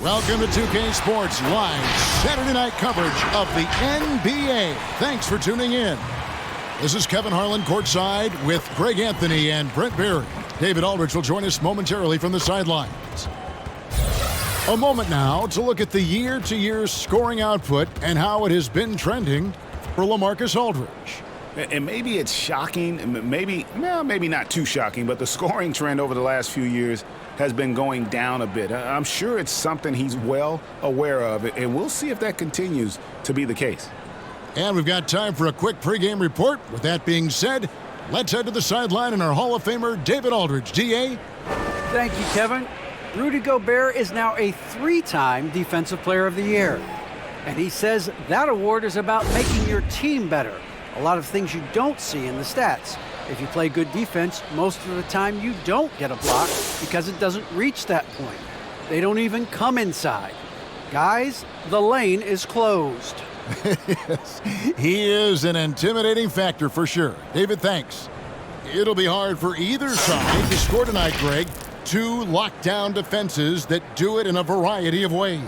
Welcome to 2K Sports Live Saturday night coverage of the NBA. Thanks for tuning in. This is Kevin Harlan courtside with Greg Anthony and Brent Barry. David Aldridge will join us momentarily from the sidelines. A moment now to look at the year-to-year scoring output and how it has been trending for LaMarcus Aldridge. And maybe it's shocking, maybe not too shocking, but the scoring trend over the last few years has been going down a bit. I'm sure it's something he's well aware of, and we'll see if that continues to be the case. And we've got time for a quick pregame report. With that being said, let's head to the sideline and our Hall of Famer, David Aldridge. D.A.? Thank you, Kevin. Rudy Gobert is now a 3-time Defensive Player of the Year. And he says that award is about making your team better. A lot of things you don't see in the stats. If you play good defense, most of the time you don't get a block because it doesn't reach that point. They don't even come inside. Guys, the lane is closed. Yes, he is an intimidating factor for sure. David, thanks. It'll be hard for either side to score tonight, Greg. Two lockdown defenses that do it in a variety of ways.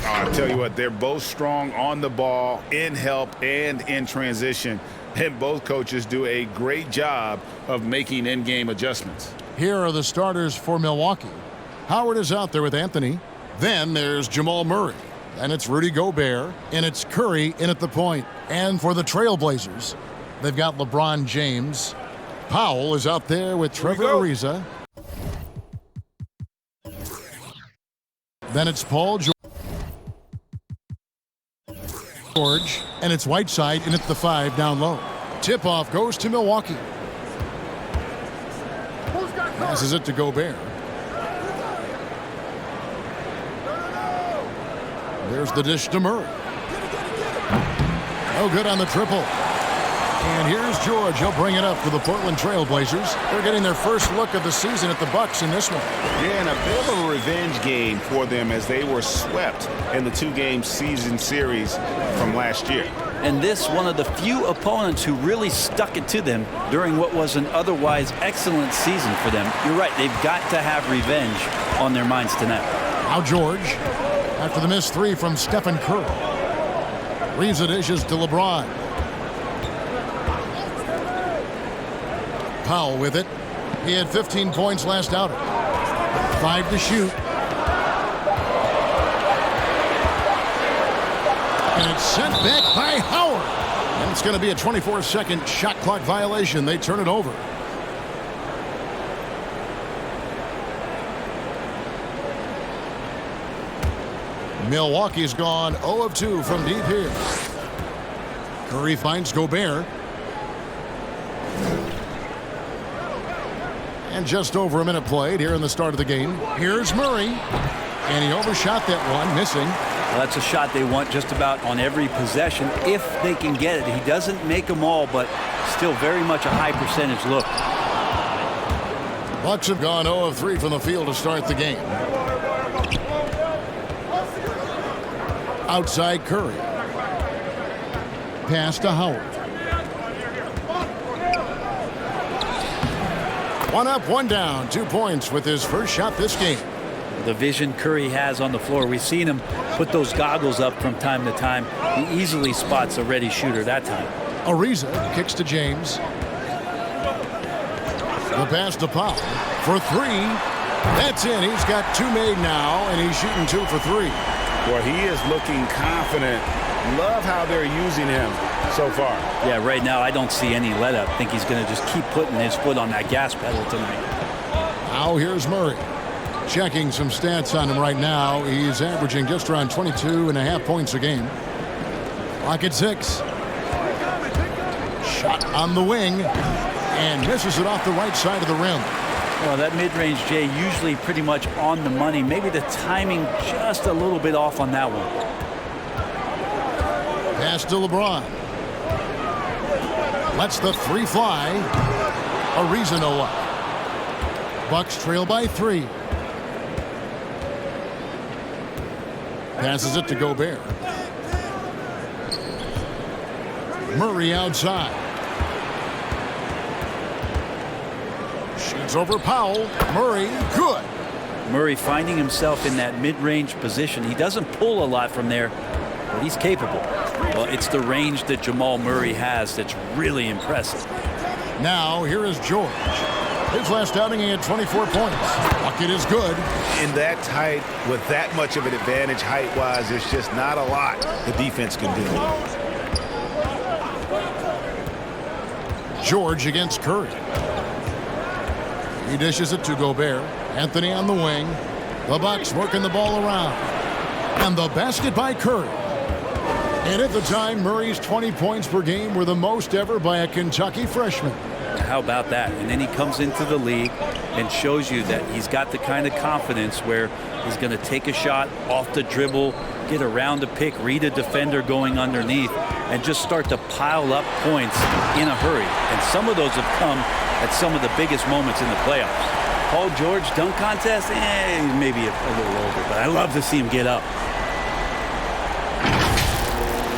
I'll tell you what, they're both strong on the ball, in help, and in transition. And both coaches do a great job of making in-game adjustments. Here are the starters for Milwaukee. Howard is out there with Anthony. Then there's Jamal Murray. And it's Rudy Gobert. And it's Curry in at the point. And for the Trailblazers, they've got LeBron James. Powell is out there with Trevor Ariza. Then it's Paul George, and it's Whiteside in at the 5 down low. Tip-off goes to Milwaukee. Passes it to Gobert. There's the dish to Murray. No good on the triple. And here's George. He'll bring it up for the Portland Trailblazers. They're getting their first look of the season at the Bucks in this one. Yeah, and a bit of a revenge game for them as they were swept in the 2-game season series from last year. And this one of the few opponents who really stuck it to them during what was an otherwise excellent season for them. You're right, they've got to have revenge on their minds tonight. Now George, after the missed 3 from Stephen Curry. Leaves the dishes to LeBron. Powell with it. He had 15 points last outing. 5 to shoot. And it's sent back by Howard. And it's going to be a 24-second shot clock violation. They turn it over. Milwaukee's gone 0 of 2 from deep here. Curry finds Gobert. And just over a minute played here in the start of the game. Here's Murray. And he overshot that one, missing. Well, that's a shot they want just about on every possession if they can get it. He doesn't make them all, but still very much a high percentage look. Bucks have gone 0 of 3 from the field to start the game. Outside Curry. Pass to Howard. 1 up, 1 down. 2 points with his first shot this game. The vision Curry has on the floor. We've seen him put those goggles up from time to time. He easily spots a ready shooter that time. Ariza kicks to James. The pass to Powell for 3. That's in. He's got 2 made now, and he's shooting 2 for 3. Well, he is looking confident. Love how they're using him so far. Yeah, right now I don't see any let up. I think he's going to just keep putting his foot on that gas pedal tonight. Now here's Murray. Checking some stats on him right now. He's averaging just around 22.5 points a game. Clock at 6. Shot on the wing. And misses it off the right side of the rim. Well, that mid-range, Jay, usually pretty much on the money. Maybe the timing just a little bit off on that one. Pass to LeBron. Lets the 3 fly. Ariza no up. Bucks trail by 3. Passes it to Gobert. Murray outside. Shoots over Powell. Murray, good. Murray finding himself in that mid-range position. He doesn't pull a lot from there, but he's capable. Well, it's the range that Jamal Murray has that's really impressive. Now, here is George. His last outing, he had 24 points. Bucket is good. In that tight, with that much of an advantage height-wise, there's just not a lot the defense can do. George against Curry. He dishes it to Gobert. Anthony on the wing. The Bucks working the ball around. And the basket by Curry. And at the time, Murray's 20 points per game were the most ever by a Kentucky freshman. How about that? And then he comes into the league and shows you that he's got the kind of confidence where he's going to take a shot off the dribble, get around the pick, read a defender going underneath, and just start to pile up points in a hurry. And some of those have come at some of the biggest moments in the playoffs. Paul George dunk contest, maybe a little over, but I love to see him get up.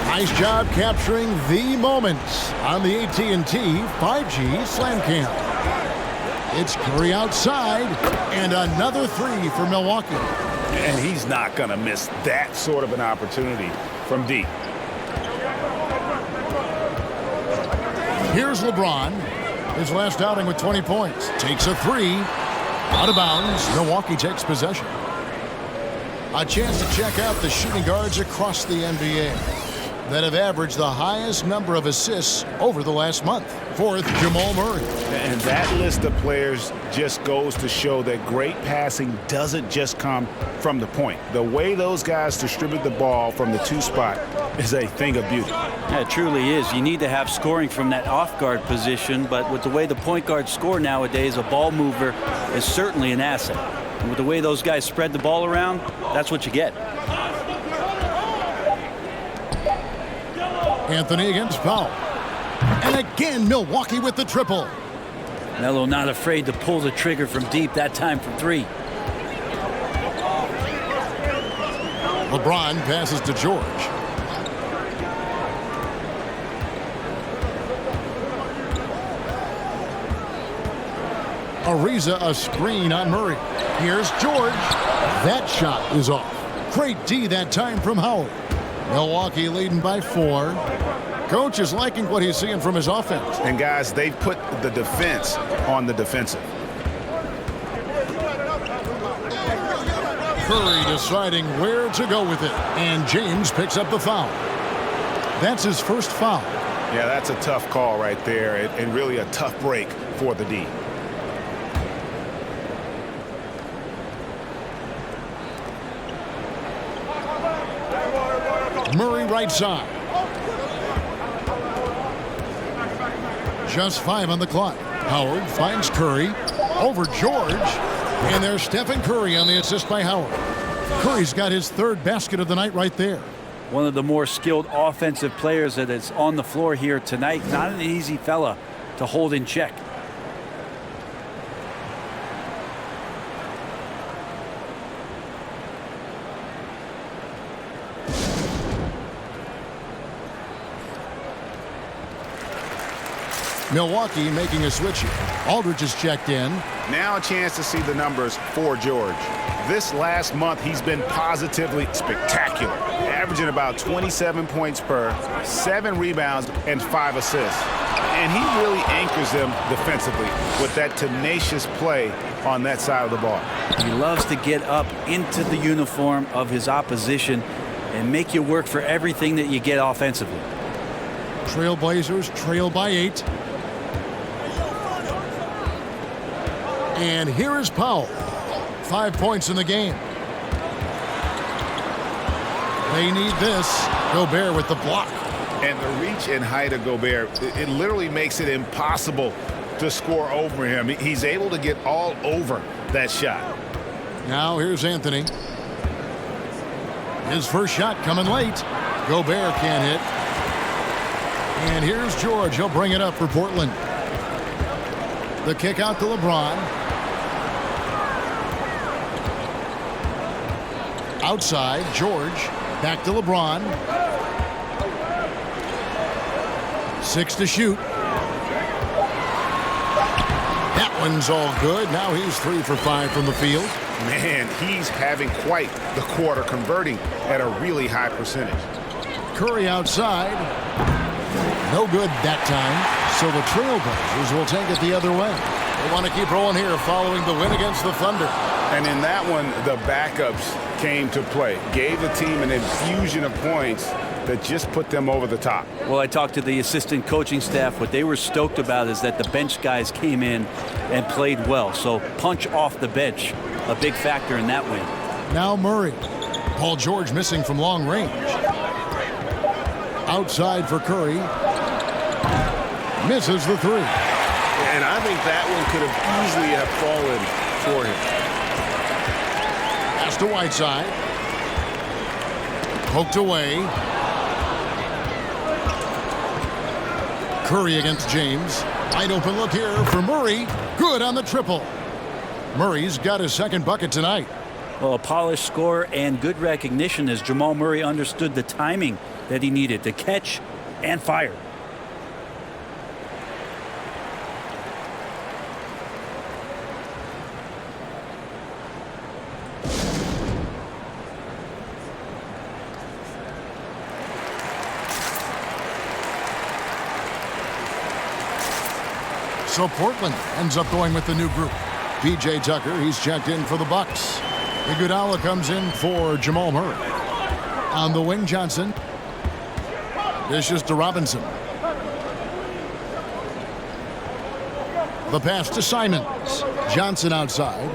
Nice job capturing the moments on the AT&T 5G Slam Cam. It's Curry outside, and another three for Milwaukee. And he's not going to miss that sort of an opportunity from deep. Here's LeBron. His last outing with 20 points. Takes a three. Out of bounds. Milwaukee takes possession. A chance to check out the shooting guards across the NBA that have averaged the highest number of assists over the last month. Fourth, Jamal Murray. And that list of players just goes to show that great passing doesn't just come from the point. The way those guys distribute the ball from the two spot is a thing of beauty. Yeah, it truly is. You need to have scoring from that off-guard position, but with the way the point guards score nowadays, a ball mover is certainly an asset. And with the way those guys spread the ball around, that's what you get. Anthony against Powell. And again, Milwaukee with the triple. Melo not afraid to pull the trigger from deep, that time from three. LeBron passes to George. Ariza a screen on Murray. Here's George. That shot is off. Great D that time from Howard. Milwaukee leading by 4. Coach is liking what he's seeing from his offense. And guys, they've put the defense on the defensive. Curry deciding where to go with it. And James picks up the foul. That's his first foul. Yeah, that's a tough call right there, and really a tough break for the D. Murray right side. Just 5 on the clock. Howard finds Curry over George. And there's Stephen Curry on the assist by Howard. Curry's got his 3rd basket of the night right there. One of the more skilled offensive players that is on the floor here tonight. Not an easy fella to hold in check. Milwaukee making a switch here. Aldridge is checked in. Now a chance to see the numbers for George. This last month, he's been positively spectacular, averaging about 27 points per, 7 rebounds, and 5 assists. And he really anchors them defensively with that tenacious play on that side of the ball. He loves to get up into the uniform of his opposition and make you work for everything that you get offensively. Trailblazers trail by 8. And here is Powell. 5 points in the game. They need this. Gobert with the block. And the reach and height of Gobert, it literally makes it impossible to score over him. He's able to get all over that shot. Now here's Anthony. His first shot coming late. Gobert can't hit. And here's George. He'll bring it up for Portland. The kick out to LeBron. Outside, George. Back to LeBron. 6 to shoot. That one's all good. Now he's 3 for 5 from the field. Man, he's having quite the quarter, converting at a really high percentage. Curry outside. No good that time. So the Trailblazers will take it the other way. They want to keep rolling here following the win against the Thunder. And in that one, the backups came to play. Gave the team an infusion of points that just put them over the top. Well, I talked to the assistant coaching staff. What they were stoked about is that the bench guys came in and played well. So punch off the bench, a big factor in that win. Now Murray. Paul George missing from long range. Outside for Curry. Misses the three. And I think that one could have easily have fallen for him. Pass to Whiteside. Poked away. Curry against James. Wide open look here for Murray. Good on the triple. Murray's got his second bucket tonight. Well, a polished score and good recognition as Jamal Murray understood the timing that he needed to catch and fire. So Portland ends up going with the new group. P.J. Tucker, he's checked in for the Bucks. Iguodala comes in for Jamal Murray. On the wing, Johnson. Dishes to Robinson. The pass to Simons. Johnson outside.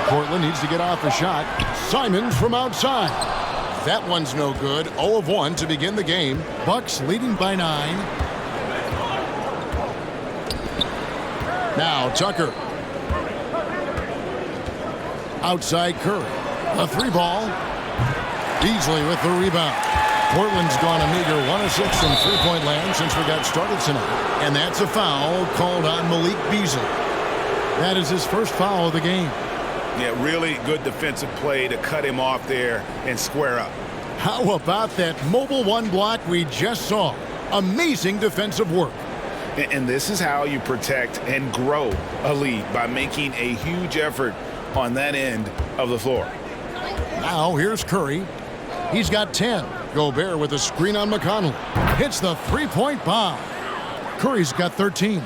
Portland needs to get off a shot. Simons from outside. That one's no good. 0 of 1 to begin the game. Bucks leading by 9. Now Tucker. Outside Curry. A 3-ball. Beasley with the rebound. Portland's gone a meager 1 of 6 from three-point land since we got started tonight. And that's a foul called on Malik Beasley. That is his first foul of the game. Yeah, really good defensive play to cut him off there and square up. How about that mobile one block we just saw? Amazing defensive work. And this is how you protect and grow a lead, by making a huge effort on that end of the floor. Now here's Curry. He's got 10. Gobert with a screen on McConnell. Hits the three-point bomb. Curry's got 13.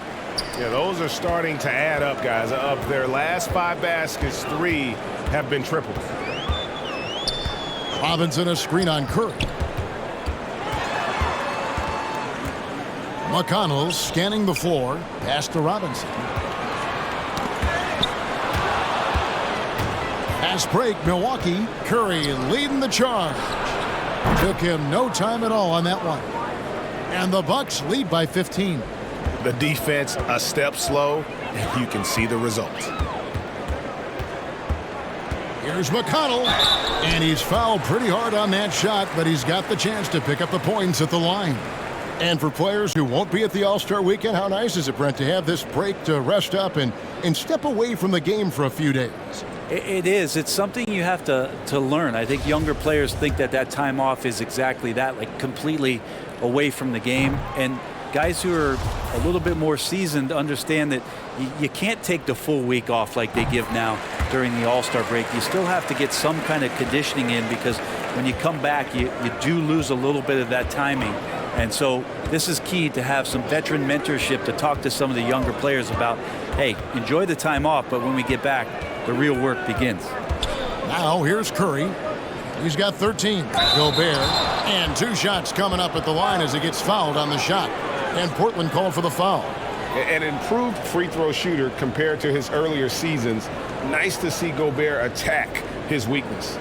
Yeah, those are starting to add up, guys. Of their last 5 baskets, 3 have been tripled. Robinson a screen on Curry. McConnell scanning the floor. Pass to Robinson. Pass break, Milwaukee. Curry leading the charge. Took him no time at all on that one. And the Bucks lead by 15. The defense a step slow, and you can see the result. Here's McConnell, and he's fouled pretty hard on that shot, but he's got the chance to pick up the points at the line. And for players who won't be at the All-Star Weekend, how nice is it, Brent, to have this break to rest up and step away from the game for a few days? It is. It's something you have to learn. I think younger players think that time off is exactly that, like completely away from the game. And guys who are a little bit more seasoned understand that you can't take the full week off like they give now during the All-Star break. You still have to get some kind of conditioning in, because when you come back, you do lose a little bit of that timing. And so this is key to have some veteran mentorship to talk to some of the younger players about, hey, enjoy the time off, but when we get back, the real work begins. Now here's Curry. He's got 13. Gobert. And 2 shots coming up at the line as he gets fouled on the shot. And Portland called for the foul. An improved free throw shooter compared to his earlier seasons. Nice to see Gobert attack his weakness.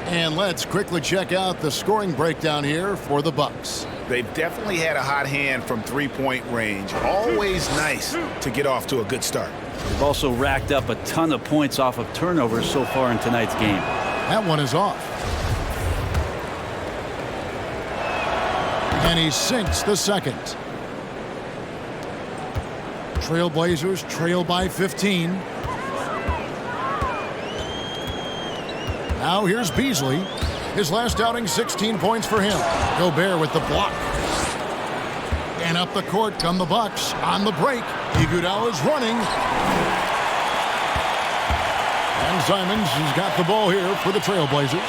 And let's quickly check out the scoring breakdown here for the Bucks. They've definitely had a hot hand from three-point range. Always nice to get off to a good start. They've also racked up a ton of points off of turnovers so far in tonight's game. That one is off. And he sinks the second. Trailblazers trail by 15. Now here's Beasley. His last outing, 16 points for him. Gobert with the block. And up the court come the Bucks on the break. Iguodala is running. And Simons has got the ball here for the Trailblazers.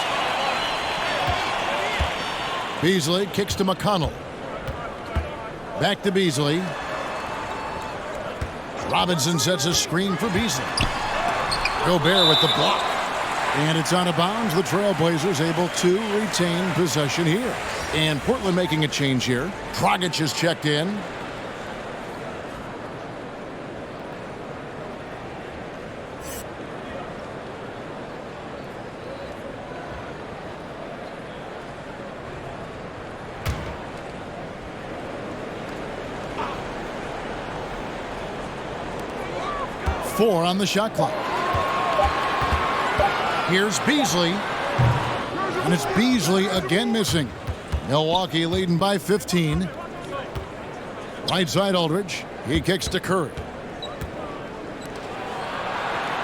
Beasley kicks to McConnell. Back to Beasley. Robinson sets a screen for Beasley. Gobert with the block. And it's out of bounds. The Trailblazers able to retain possession here. And Portland making a change here. Dragic is checked in. Four on the shot clock. Here's Beasley. And it's Beasley again missing. Milwaukee leading by 15. Right side Aldridge. He kicks to Curry.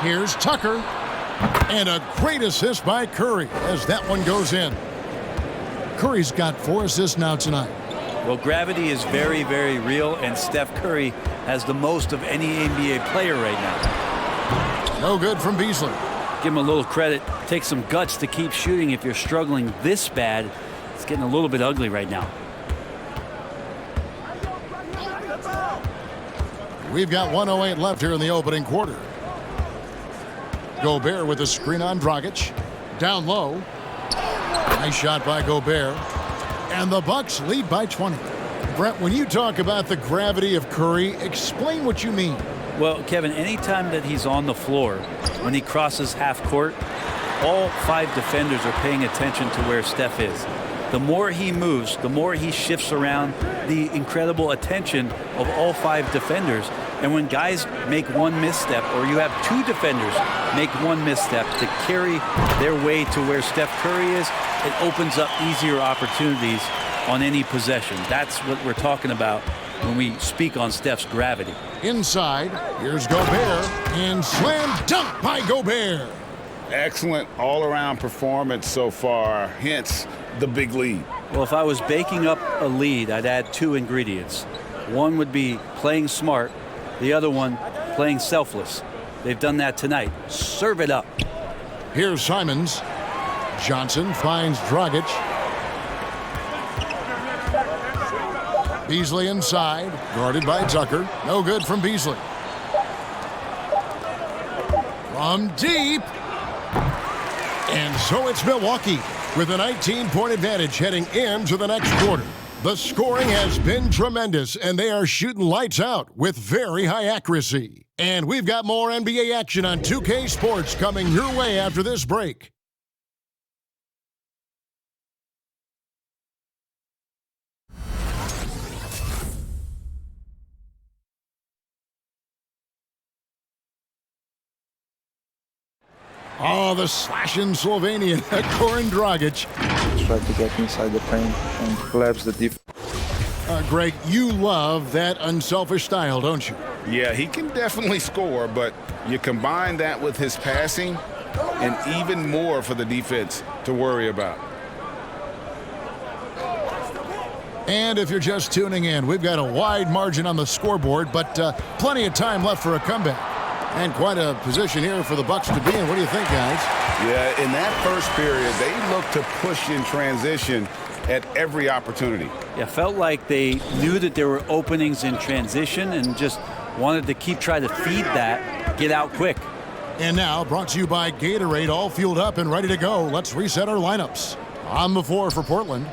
Here's Tucker. And a great assist by Curry as that one goes in. Curry's got 4 assists now tonight. Well, gravity is very, very real, and Steph Curry has the most of any NBA player right now. No good from Beasley. Give him a little credit. Take some guts to keep shooting if you're struggling this bad. It's getting a little bit ugly right now. We've got 1:08 left here in the opening quarter. Gobert with a screen on Dragic. Down low. Nice shot by Gobert. And the Bucks lead by 20. Brent, when you talk about the gravity of Curry, explain what you mean. Well, Kevin, anytime that he's on the floor, when he crosses half court, all 5 defenders are paying attention to where Steph is. The more he moves, the more he shifts around, the incredible attention of all 5 defenders. And when guys make one misstep, or you have 2 defenders make one misstep to carry their way to where Steph Curry is, it opens up easier opportunities on any possession. That's what we're talking about when we speak on Steph's gravity. Inside, here's Gobert, and slam dunk by Gobert. Excellent all-around performance so far, hence the big lead. Well, if I was baking up a lead, I'd add 2 ingredients. One would be playing smart, the other one playing selfless. They've done that tonight. Serve it up. Here's Simons. Johnson finds Dragic. Beasley inside, guarded by Tucker. No good from Beasley. From deep. And so it's Milwaukee with a 19-point advantage heading into the next quarter. The scoring has been tremendous, and they are shooting lights out with very high accuracy. And we've got more NBA action on 2K Sports coming your way after this break. Oh, the slashing Slovenian, Goran Dragic. Try to get inside the paint and collapse the defense. Greg, you love that unselfish style, don't you? Yeah, he can definitely score, but you combine that with his passing and even more for the defense to worry about. And if you're just tuning in, we've got a wide margin on the scoreboard, but plenty of time left for a comeback. And quite a position here for the Bucks to be in. What do you think, guys? Yeah, in that first period, they looked to push in transition at every opportunity. Yeah, felt like they knew that there were openings in transition and just wanted to keep trying to feed that, get out quick. And now, brought to you by Gatorade, all fueled up and ready to go. Let's reset our lineups. On the floor for Portland,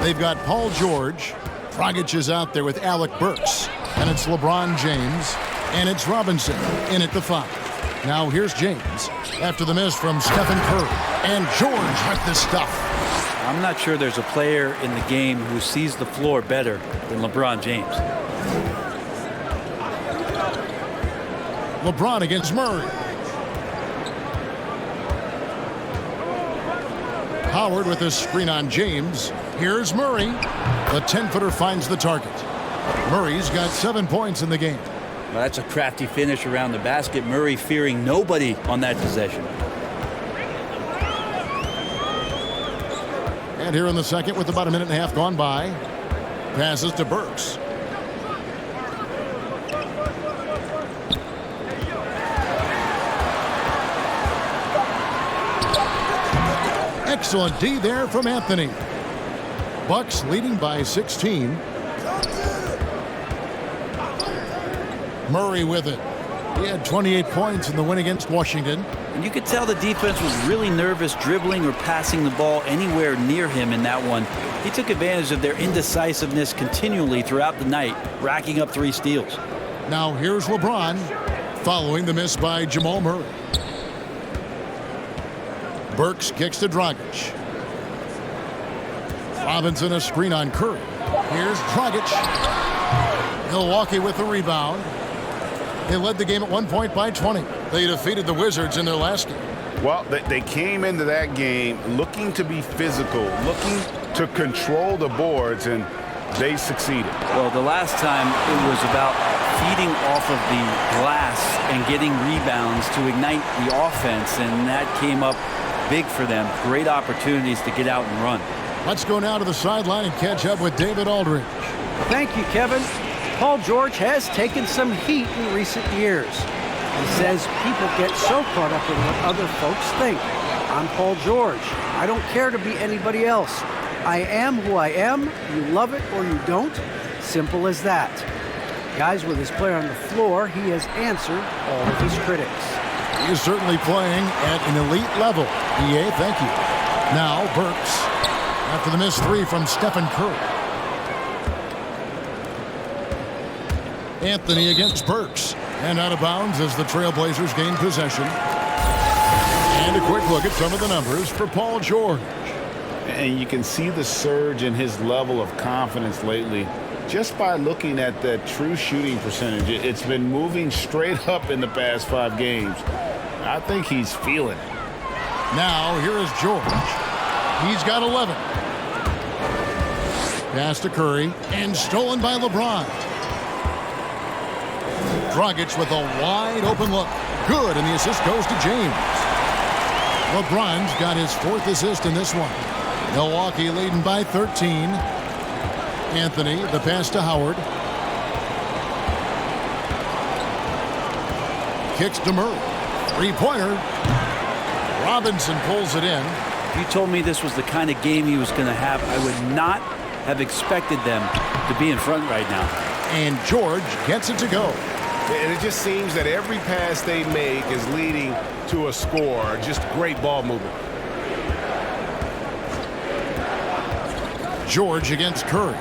they've got Paul George. Dragic is out there with Alec Burks. And it's LeBron James. And it's Robinson in at the 5. Now here's James after the miss from Stephen Curry. And George with the stuff. I'm not sure there's a player in the game who sees the floor better than LeBron James. LeBron against Murray. Howard with a screen on James. Here's Murray. The 10-footer finds the target. Murray's got 7 points in the game. Well, that's a crafty finish around the basket. Murray fearing nobody on that possession. And here in the second with about a minute and a half gone by. Passes to Burks. Excellent D there from Anthony. Bucks leading by 16. Murray with it. He had 28 points in the win against Washington. And you could tell the defense was really nervous dribbling or passing the ball anywhere near him in that one. He took advantage of their indecisiveness continually throughout the night, racking up 3 steals. Now here's LeBron following the miss by Jamal Murray. Burks kicks to Dragic. Robinson a screen on Curry. Here's Dragic. Milwaukee with the rebound. They led the game at one point by 20. They defeated the Wizards in their last game. Well, they came into that game looking to be physical, looking to control the boards, and they succeeded. Well, the last time it was about feeding off of the glass and getting rebounds to ignite the offense, and that came up big for them. Great opportunities to get out and run. Let's go now to the sideline and catch up with David Aldridge. Thank you, Kevin. Paul George has taken some heat in recent years. He says people get so caught up in what other folks think. I'm Paul George. I don't care to be anybody else. I am who I am. You love it or you don't. Simple as that. Guys, with his player on the floor, he has answered all of his critics. He is certainly playing at an elite level. EA, thank you. Now Burks after the missed 3 from Stephen Curry. Anthony against Burks. And out of bounds as the Trailblazers gain possession. And a quick look at some of the numbers for Paul George. And you can see the surge in his level of confidence lately just by looking at that true shooting percentage. It's been moving straight up in the past 5 games. I think he's feeling it. Now here is George. He's got 11. Pass to Curry and stolen by LeBron. Dragic with a wide open look. Good, and the assist goes to James. LeBron's got his 4th assist in this one. Milwaukee leading by 13. Anthony, the pass to Howard. Kicks to Murray. 3-pointer. Robinson pulls it in. If you told me this was the kind of game he was going to have, I would not have expected them to be in front right now. And George gets it to go. And it just seems that every pass they make is leading to a score. Just great ball movement. George against Curry.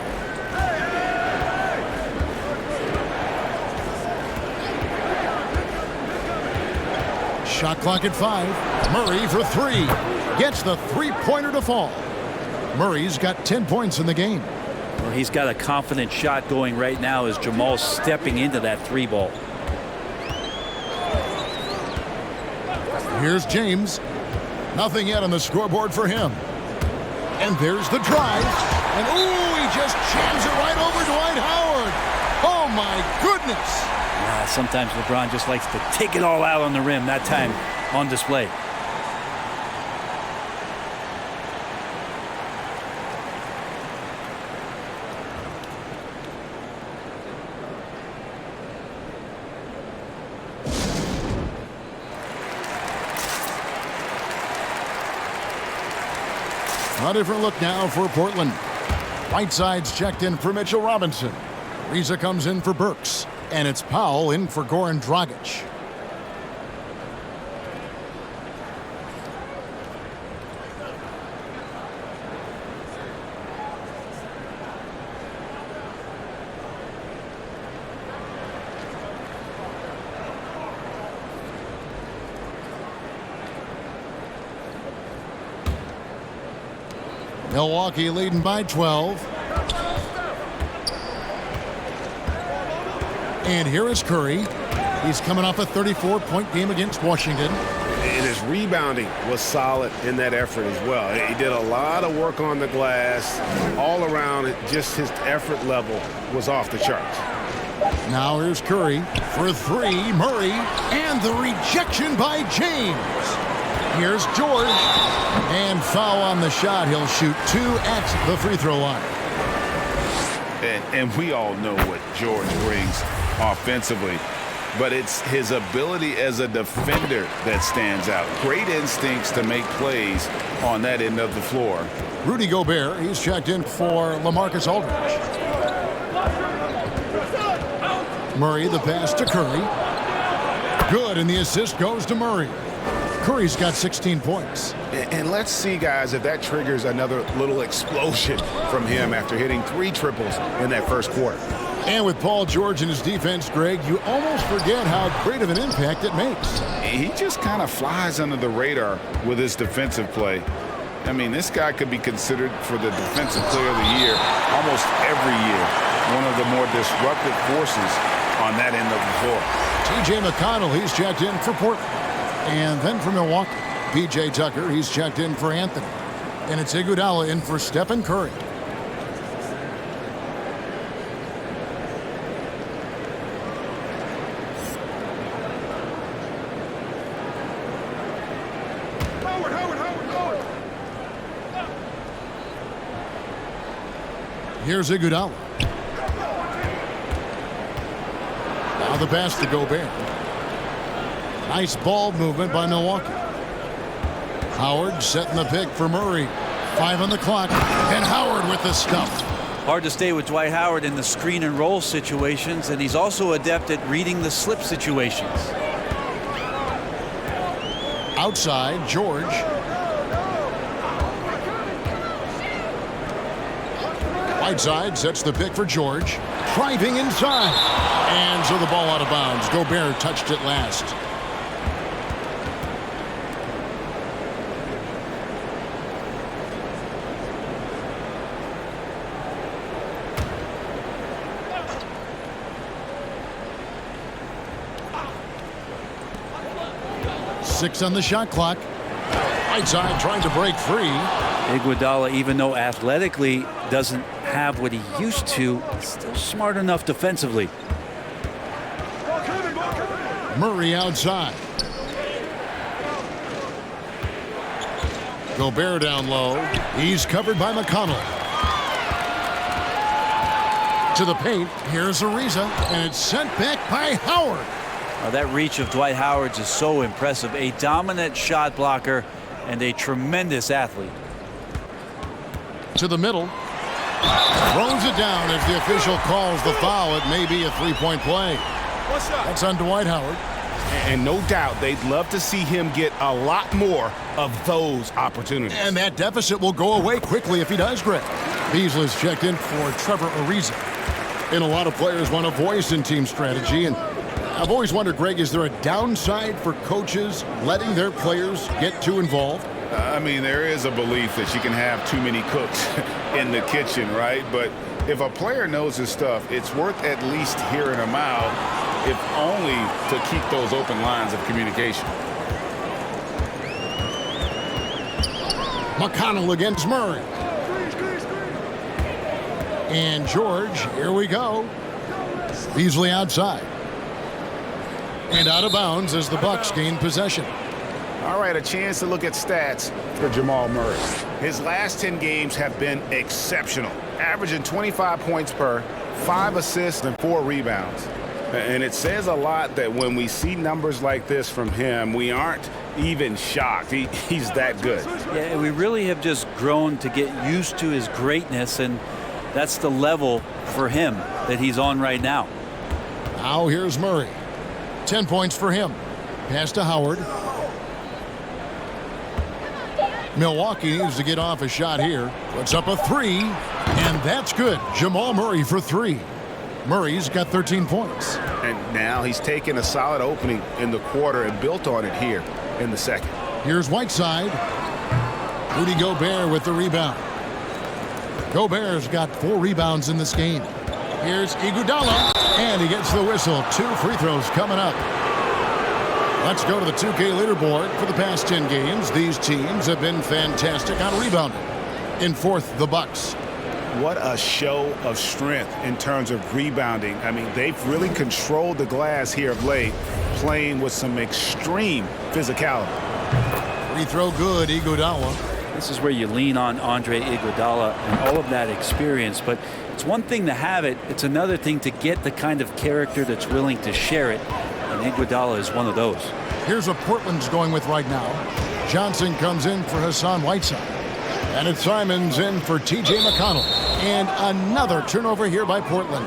Shot clock at 5. Murray for 3. Gets the 3-pointer to fall. Murray's got 10 points in the game. Well, he's got a confident shot going right now as Jamal's stepping into that 3-ball. Here's James. Nothing yet on the scoreboard for him. And there's the drive. And ooh, he just jams it right over Dwight Howard. Oh my goodness. Yeah, sometimes LeBron just likes to take it all out on the rim, that time on display. A different look now for Portland. Whiteside's checked in for Mitchell Robinson. Reza comes in for Burks. And it's Powell in for Goran Dragic. Milwaukee leading by 12. And here is Curry. He's coming off a 34-point game against Washington. And his rebounding was solid in that effort as well. He did a lot of work on the glass. All around, just his effort level was off the charts. Now here's Curry for 3. Murray. And the rejection by James. Here's George. And foul on the shot. He'll shoot 2 at the free throw line. And we all know what George brings offensively. but it's his ability as a defender that stands out. Great instincts to make plays on that end of the floor. Rudy Gobert, he's checked in for LaMarcus Aldridge. Murray, the pass to Curry. Good, and the assist goes to Murray. Curry's got 16 points. And let's see, guys, if that triggers another little explosion from him after hitting 3 triples in that first quarter. And with Paul George in his defense, Greg, you almost forget how great of an impact it makes. He just kind of flies under the radar with his defensive play. I mean, this guy could be considered for the Defensive Player of the Year almost every year. One of the more disruptive forces on that end of the floor. T.J. McConnell, he's checked in for Portland. And then for Milwaukee, P.J. Tucker, he's checked in for Anthony. And it's Iguodala in for Stephen Curry. Here's Iguodala. Now the pass to Gobert. Nice ball movement by Milwaukee. Howard setting the pick for Murray. 5 on the clock. And Howard with the stuff. Hard to stay with Dwight Howard in the screen and roll situations, and he's also adept at reading the slip situations. Outside, George. Whiteside sets the pick for George. Driving inside. And so the ball out of bounds. Gobert touched it last. Six on the shot clock. Whiteside trying to break free. Iguodala, even though athletically doesn't have what he used to, still smart enough defensively. Murray outside. Gobert down low. He's covered by McConnell. To the paint. Here's Ariza. And it's sent back by Howard. That reach of Dwight Howard's is so impressive. A dominant shot blocker and a tremendous athlete. To the middle. Throws it down as the official calls the foul. It may be a three-point play. That's on Dwight Howard. And no doubt they'd love to see him get a lot more of those opportunities. And that deficit will go away quickly if he does, Greg. Beasley's checked in for Trevor Ariza. And a lot of players want a voice in team strategy. And I've always wondered, Greg, is there a downside for coaches letting their players get too involved? I mean, there is a belief that you can have too many cooks in the kitchen, right? But if a player knows his stuff, it's worth at least hearing him out, if only to keep those open lines of communication. McConnell against Murray. And George, here we go. Beasley outside. And out of bounds as the Bucks gain possession. All right, a chance to look at stats for Jamal Murray. His last 10 games have been exceptional, averaging 25 points per, 5 assists, and 4 rebounds. And it says a lot that when we see numbers like this from him, we aren't even shocked. He's that good. Yeah, we really have just grown to get used to his greatness, and that's the level for him that he's on right now. Now here's Murray. 10 points for him. Pass to Howard. Milwaukee needs to get off a shot here. Puts up a 3, and that's good. Jamal Murray for 3. Murray's got 13 points. And now he's taken a solid opening in the quarter and built on it here in the second. Here's Whiteside. Rudy Gobert with the rebound. Gobert's got 4 rebounds in this game. Here's Iguodala, and he gets the whistle. 2 free throws coming up. Let's go to the 2K leaderboard. For the past 10 games, these teams have been fantastic on rebounding. In fourth, the Bucks. What a show of strength in terms of rebounding. I mean, they've really controlled the glass here of late, playing with some extreme physicality. Free throw good, Iguodala. This is where you lean on Andre Iguodala and all of that experience. But it's one thing to have it. It's another thing to get the kind of character that's willing to share it. Iguodala is one of those. Here's what Portland's going with right now. Johnson comes in for Hassan Whiteside. And it's Simons in for T.J. McConnell. And another turnover here by Portland.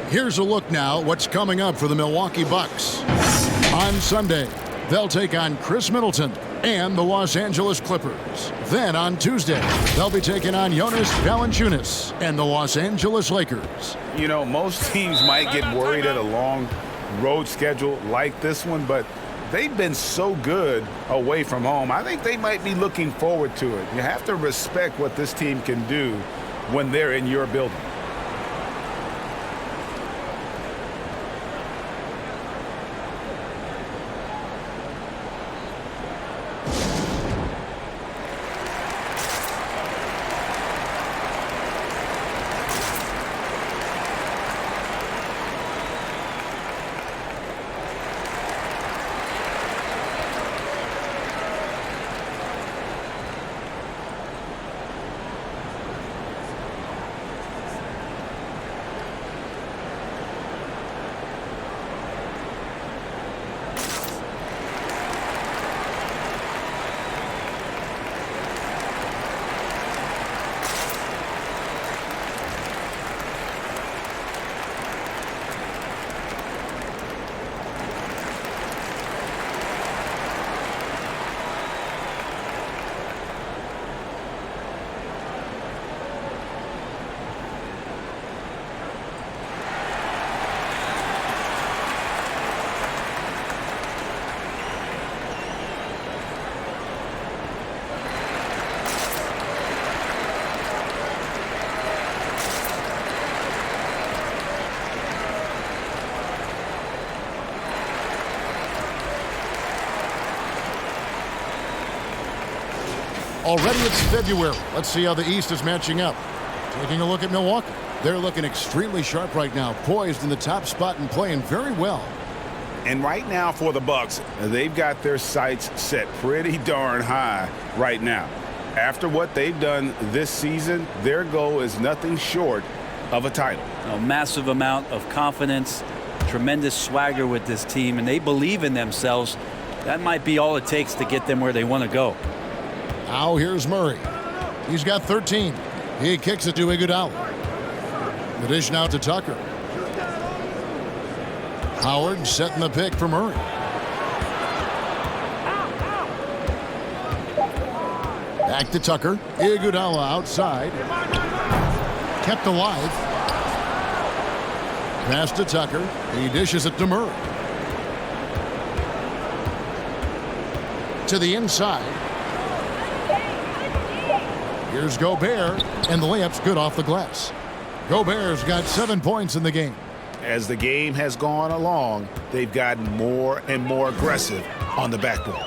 Here's a look now what's coming up for the Milwaukee Bucks. On Sunday, they'll take on Chris Middleton and the Los Angeles Clippers. Then on Tuesday, they'll be taking on Jonas Valanciunas and the Los Angeles Lakers. You know, most teams might get worried at a long road schedule like this one, but they've been so good away from home. I think they might be looking forward to it. You have to respect what this team can do when they're in your building. Already it's February. Let's see how the East is matching up. Taking a look at Milwaukee. They're looking extremely sharp right now, poised in the top spot and playing very well. And right now for the Bucks, they've got their sights set pretty darn high right now. After what they've done this season, their goal is nothing short of a title. A massive amount of confidence, tremendous swagger with this team, and they believe in themselves. That might be all it takes to get them where they want to go. Now here's Murray. He's got 13. He kicks it to Iguodala. The dish now to Tucker. Howard setting the pick for Murray. Back to Tucker. Iguodala outside. Kept alive. Pass to Tucker. He dishes it to Murray. To the inside. Here's Gobert, and the layup's good off the glass. Gobert's got 7 points in the game. As the game has gone along, they've gotten more and more aggressive on the backboard.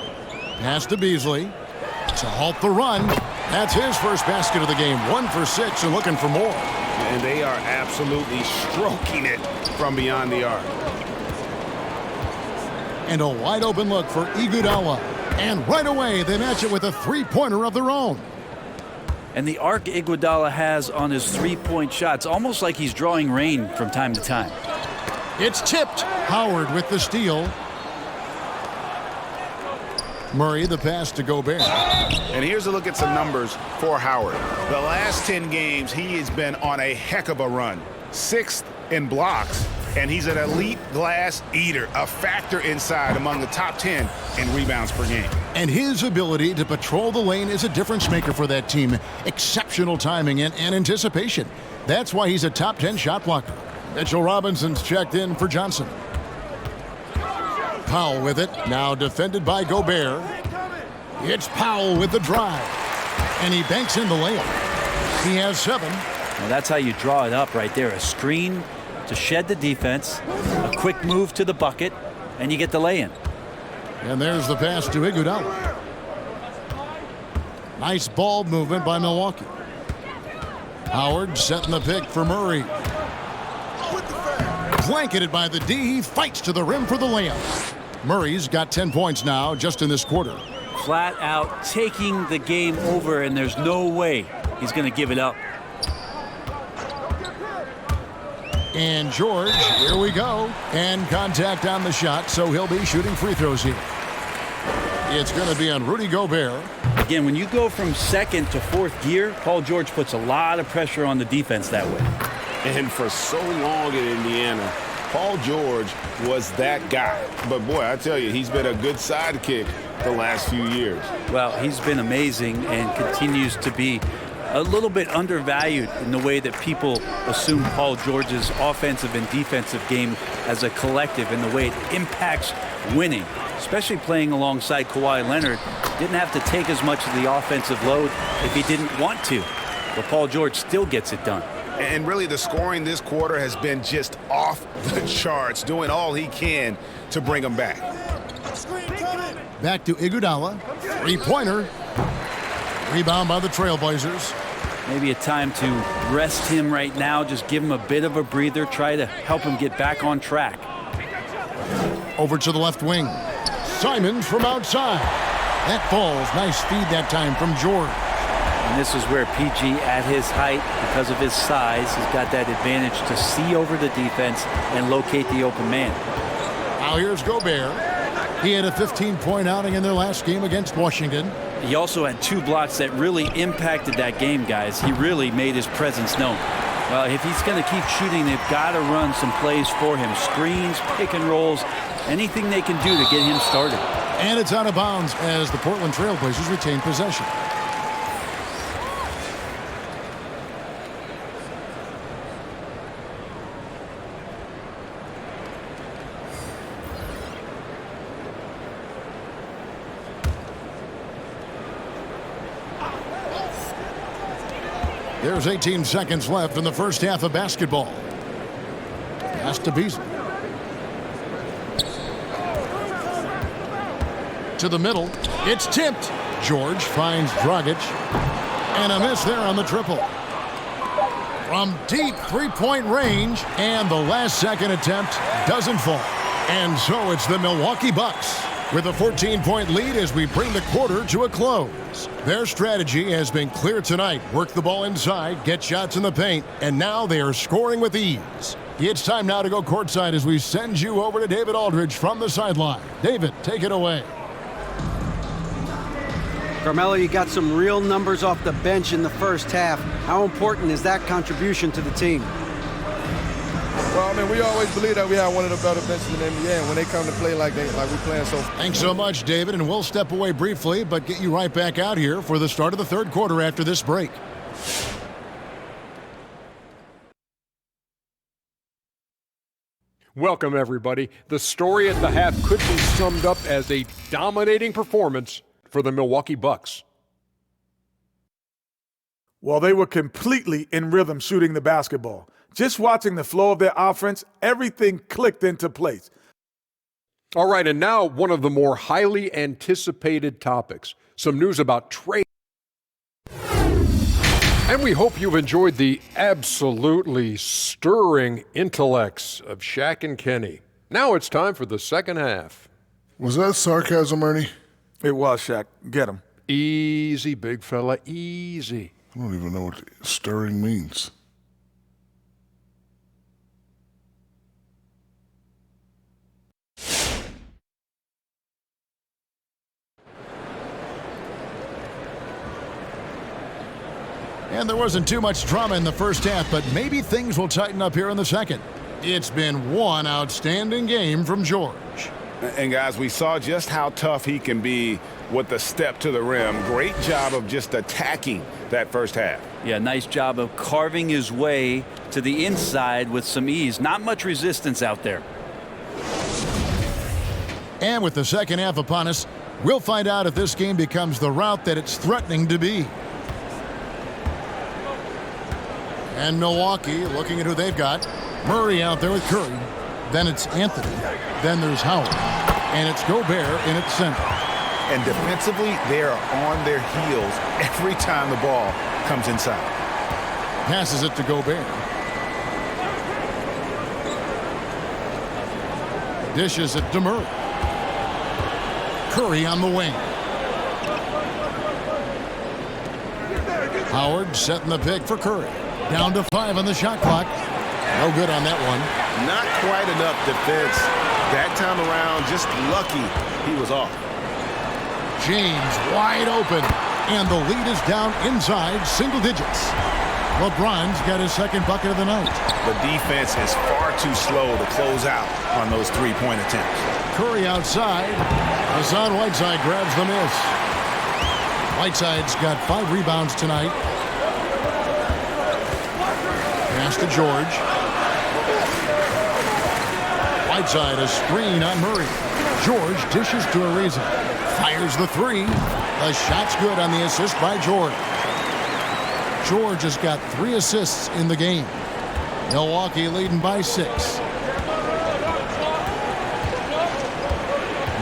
Pass to Beasley to halt the run. That's his first basket of the game. 1 for 6 and looking for more. And they are absolutely stroking it from beyond the arc. And a wide open look for Iguodala. And right away, they match it with a three-pointer of their own. And the arc Iguodala has on his three-point shots, almost like he's drawing rain from time to time. It's tipped. Howard with the steal. Murray the pass to Gobert. And here's a look at some numbers for Howard. The last 10 games, he has been on a heck of a run. 6th in blocks, and he's an elite glass eater, a factor inside among the top 10 in rebounds per game. And his ability to patrol the lane is a difference maker for that team. Exceptional timing and anticipation. That's why he's a top 10 shot blocker. Mitchell Robinson's checked in for Johnson. Powell with it, now defended by Gobert. It's Powell with the drive. And he banks in the layup. He has 7. Well, that's how you draw it up right there. A screen to shed the defense, a quick move to the bucket, and you get the lay-in. And there's the pass to Iguodala. Nice ball movement by Milwaukee. Howard setting the pick for Murray. Blanketed by the D. He fights to the rim for the layup. Murray's got 10 points now just in this quarter. Flat out taking the game over, and there's no way he's going to give it up. And George, here we go. And contact on the shot, so he'll be shooting free throws here. It's going to be on Rudy Gobert. Again, when you go from second to fourth gear, Paul George puts a lot of pressure on the defense that way. And for so long in Indiana, Paul George was that guy. But, boy, I tell you, he's been a good sidekick the last few years. Well, he's been amazing and continues to be a little bit undervalued in the way that people assume Paul George's offensive and defensive game as a collective and the way it impacts winning, especially playing alongside Kawhi Leonard. Didn't have to take as much of the offensive load if he didn't want to, but Paul George still gets it done. And really the scoring this quarter has been just off the charts, doing all he can to bring them back. Back to Iguodala. Three-pointer. Rebound by the Trailblazers. Maybe a time to rest him right now, just give him a bit of a breather, try to help him get back on track. Over to the left wing. Simons from outside. That falls. Nice feed that time from George. And this is where PG, at his height, because of his size, has got that advantage to see over the defense and locate the open man. Now here's Gobert. He had a 15-point outing in their last game against Washington. He also had 2 blocks that really impacted that game, guys. He really made his presence known. Well, if he's going to keep shooting, they've got to run some plays for him. Screens, pick and rolls, anything they can do to get him started. And it's out of bounds as the Portland Trailblazers retain possession. There's 18 seconds left in the first half of basketball. Pass to Beasley. To the middle. It's tipped. George finds Dragic. And a miss there on the triple. From deep three-point range. And the last second attempt doesn't fall. And so it's the Milwaukee Bucks with a 14-point lead as we bring the quarter to a close. Their strategy has been clear tonight. Work the ball inside, get shots in the paint, and now they are scoring with ease. It's time now to go courtside as we send you over to David Aldridge from the sideline. David, take it away. Carmelo, you got some real numbers off the bench in the first half. How important is that contribution to the team? Well, I mean, we always believe that we have one of the better benches in the NBA, and when they come to play like we're playing so. Thanks so much, David, and we'll step away briefly, but get you right back out here for the start of the third quarter after this break. Welcome, everybody. The story at the half could be summed up as a dominating performance for the Milwaukee Bucks. Well, they were completely in rhythm shooting the basketball. Just watching the flow of their offense, everything clicked into place. All right, and now one of the more highly anticipated topics, some news about trade. And we hope you've enjoyed the absolutely stirring intellects of Shaq and Kenny. Now it's time for the second half. Was that sarcasm, Ernie? It was, Shaq. Get him. Easy, big fella, easy. I don't even know what stirring means. And there wasn't too much drama in the first half, but maybe things will tighten up here in the second. It's been one outstanding game from George. And, guys, we saw just how tough he can be with the step to the rim. Great job of just attacking that first half. Yeah, nice job of carving his way to the inside with some ease. Not much resistance out there. And with the second half upon us, we'll find out if this game becomes the route that it's threatening to be. And Milwaukee, looking at who they've got. Murray out there with Curry. Then it's Anthony. Then there's Howard. And it's Gobert in its center. And defensively, they are on their heels every time the ball comes inside. Passes it to Gobert. Dishes it to Murray. Curry on the wing. Howard setting the pick for Curry. Down to 5 on the shot clock. No good on that one. Not quite enough defense. That time around, just lucky he was off. James wide open, and the lead is down inside single digits. LeBron's got his second bucket of the night. The defense is far too slow to close out on those three-point attempts. Curry outside. Hassan Whiteside grabs the miss. Whiteside's got 5 rebounds tonight. Pass to George. Whiteside a screen on Murray. George dishes to Ariza. Fires the three. The shot's good on the assist by George. George has got 3 assists in the game. Milwaukee leading by 6.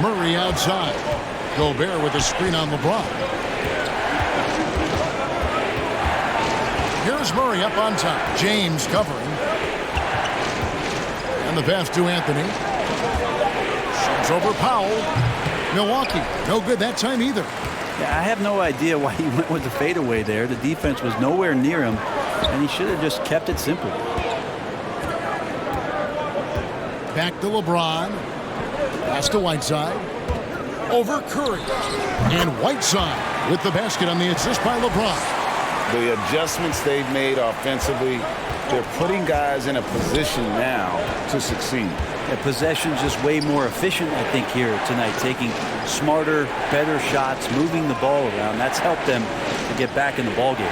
Murray outside. Gobert with a screen on LeBron. Here's Murray up on top. James covering. And the pass to Anthony. Shoots over Powell. Milwaukee, no good that time either. Yeah, I have no idea why he went with the fadeaway there. The defense was nowhere near him, and he should have just kept it simple. Back to LeBron. Pass to Whiteside. Over Curry. And Whiteside with the basket on the assist by LeBron. The adjustments they've made offensively, they're putting guys in a position now to succeed. The possession's just way more efficient, I think, here tonight, taking smarter, better shots, moving the ball around. That's helped them to get back in the ballgame.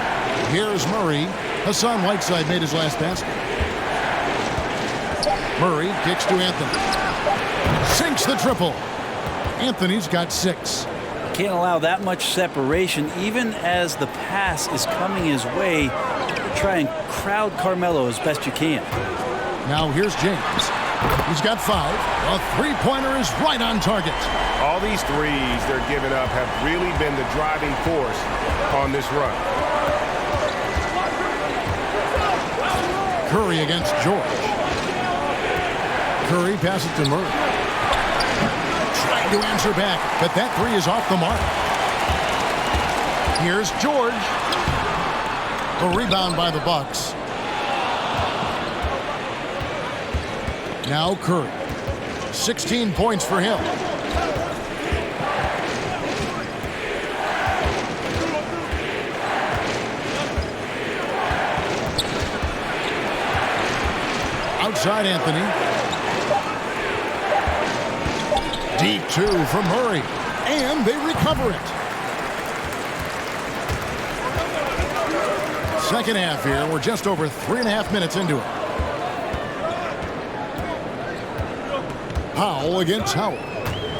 Here's Murray. Hassan Whiteside made his last basket. Murray kicks to Anthony. Sinks the triple. Anthony's got 6. Can't allow that much separation, even as the pass is coming his way. Try and crowd Carmelo as best you can. Now here's James. He's got 5. A three-pointer is right on target. All these threes they're giving up have really been the driving force on this run. Curry against George. Curry passes to Murray. Trying to answer back, but that 3 is off the mark. Here's George. A rebound by the Bucks. Now Curry. 16 points for him. Outside Anthony. Deep 2 from Murray. And they recover it. Second half here. We're just over 3.5 minutes into it. Powell against Howard.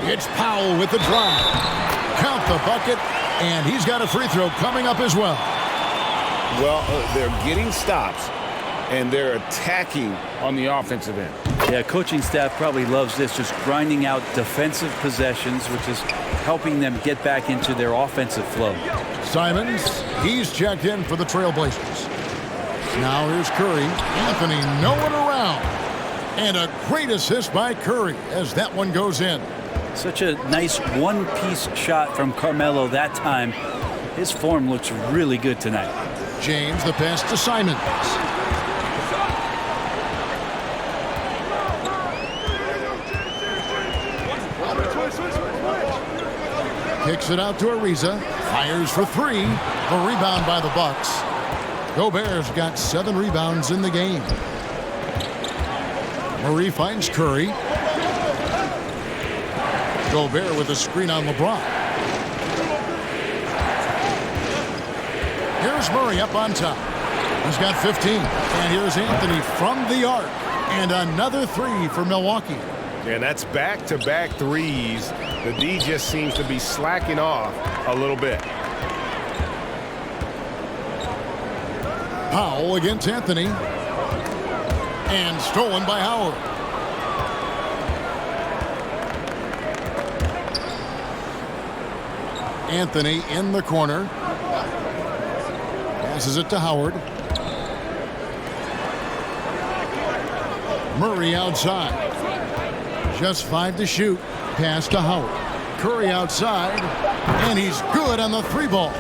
It's Powell with the drive. Count the bucket, and he's got a free throw coming up as well. Well, they're getting stops, and they're attacking on the offensive end. Yeah, coaching staff probably loves this, just grinding out defensive possessions, which is helping them get back into their offensive flow. Simons, he's checked in for the Trailblazers. Now here's Curry. Anthony nowhere around. And a great assist by Curry as that one goes in. Such a nice one-piece shot from Carmelo that time. His form looks really good tonight. James, the pass to Simons. Kicks it out to Ariza. Fires for 3. A rebound by the Bucks. Gobert's got 7 rebounds in the game. Murray finds Curry. Gobert with a screen on LeBron. Here's Murray up on top. He's got 15. And here's Anthony from the arc. And another 3 for Milwaukee. And that's back-to-back threes. The D just seems to be slacking off a little bit. Powell against Anthony. And stolen by Howard. Anthony in the corner. Passes it to Howard. Murray outside. Just 5 to shoot. Pass to Howard. Curry outside. And he's good on the 3 ball.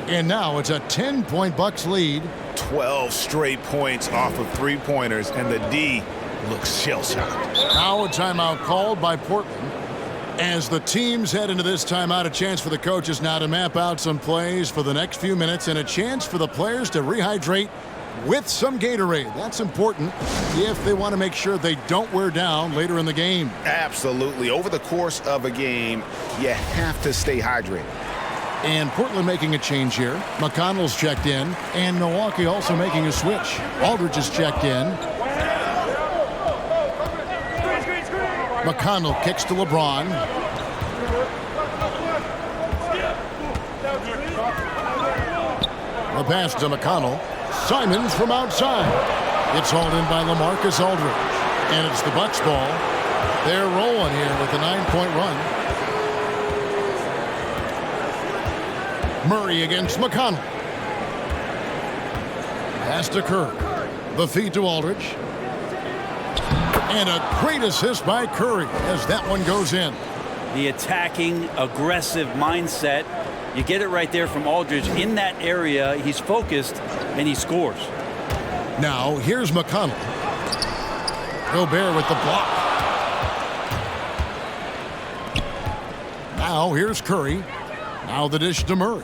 And now it's a 10-point Bucks lead. 12 straight points off of three-pointers, and the D looks shell-shocked. Now a timeout called by Portland. As the teams head into this timeout, a chance for the coaches now to map out some plays for the next few minutes and a chance for the players to rehydrate with some Gatorade. That's important if they want to make sure they don't wear down later in the game. Absolutely. Over the course of a game, you have to stay hydrated. And Portland making a change here. McConnell's checked in, and Milwaukee also making a switch. Aldridge is checked in. McConnell kicks to LeBron. The pass to McConnell. Simons from outside. It's hauled in by LaMarcus Aldridge. And it's the Bucks ball. They're rolling here with a 9-point run. Murray against McConnell. Pass to Kirk. The feed to Aldridge. And a great assist by Curry as that one goes in. The attacking, aggressive mindset. You get it right there from Aldridge. In that area, he's focused, and he scores. Now, here's McConnell. Gobert with the block. Now, here's Curry. Now the dish to Murray.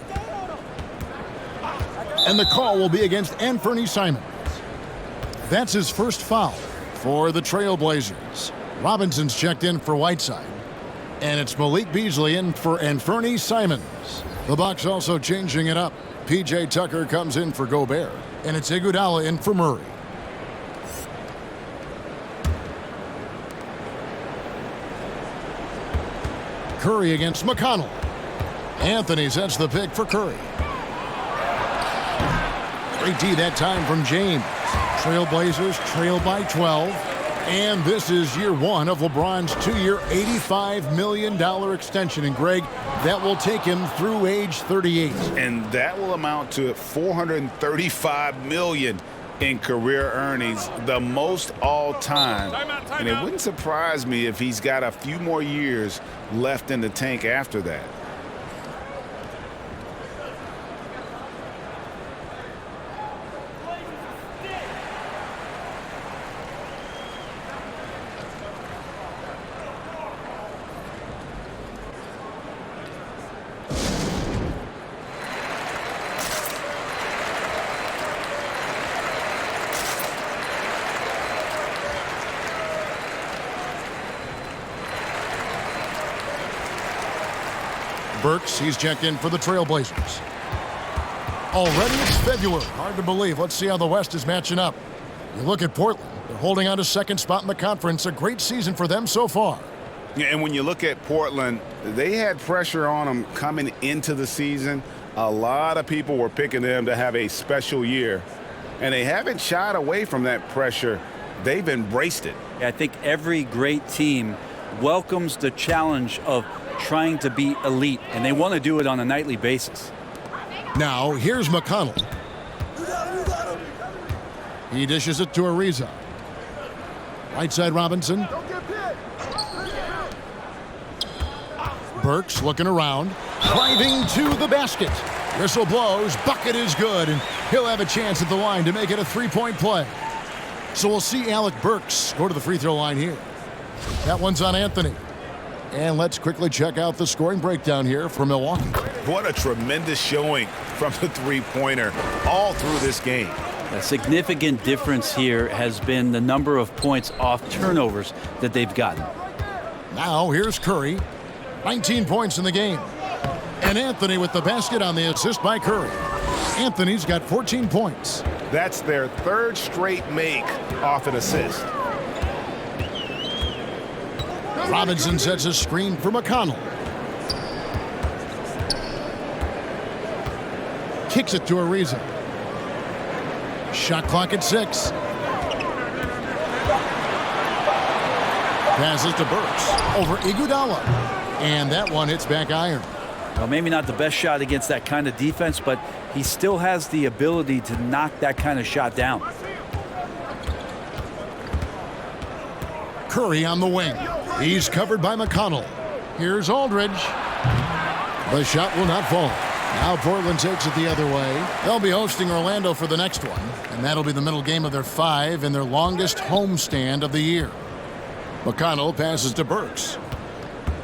And the call will be against Anthony Simons. That's his first foul for the Trailblazers. Robinson's checked in for Whiteside. And it's Malik Beasley in for Anthony Simons. The Bucks also changing it up. P.J. Tucker comes in for Gobert. And it's Iguodala in for Murray. Curry against McConnell. Anthony sets the pick for Curry. Great D that time from James. Trailblazers trail by 12. And this is year one of LeBron's two-year, $85 million extension. And, Greg, that will take him through age 38. And that will amount to $435 million in career earnings, the most all-time. And it wouldn't surprise me if he's got a few more years left in the tank after that. Burks, he's checked in for the Trailblazers. Already it's February. Hard to believe. Let's see how the West is matching up. You look at Portland. They're holding on to second spot in the conference. A great season for them so far. Yeah, and when you look at Portland, they had pressure on them coming into the season. A lot of people were picking them to have a special year. And they haven't shied away from that pressure. They've embraced it. I think every great team welcomes the challenge of trying to be elite, and they want to do it on a nightly basis. Now, here's McConnell. He dishes it to Ariza. Right side Robinson. Burks looking around. Driving to the basket. Whistle blows. Bucket is good, and he'll have a chance at the line to make it a three-point play. So we'll see Alec Burks go to the free throw line here. That one's on Anthony. And let's quickly check out the scoring breakdown here for Milwaukee. What a tremendous showing from the three-pointer all through this game. A significant difference here has been the number of points off turnovers that they've gotten. Now here's Curry. 19 points in the game. And Anthony with the basket on the assist by Curry. Anthony's got 14 points. That's their third straight make off an assist. Robinson sets a screen for McConnell. Kicks it to Ariza. Shot clock at 6. Passes to Burks over Iguodala. And that one hits back iron. Well, maybe not the best shot against that kind of defense, but he still has the ability to knock that kind of shot down. Curry on the wing. He's covered by McConnell. Here's Aldridge. The shot will not fall. Now Portland takes it the other way. They'll be hosting Orlando for the next one, and that'll be the middle game of their 5 and their longest homestand of the year. McConnell passes to Burks.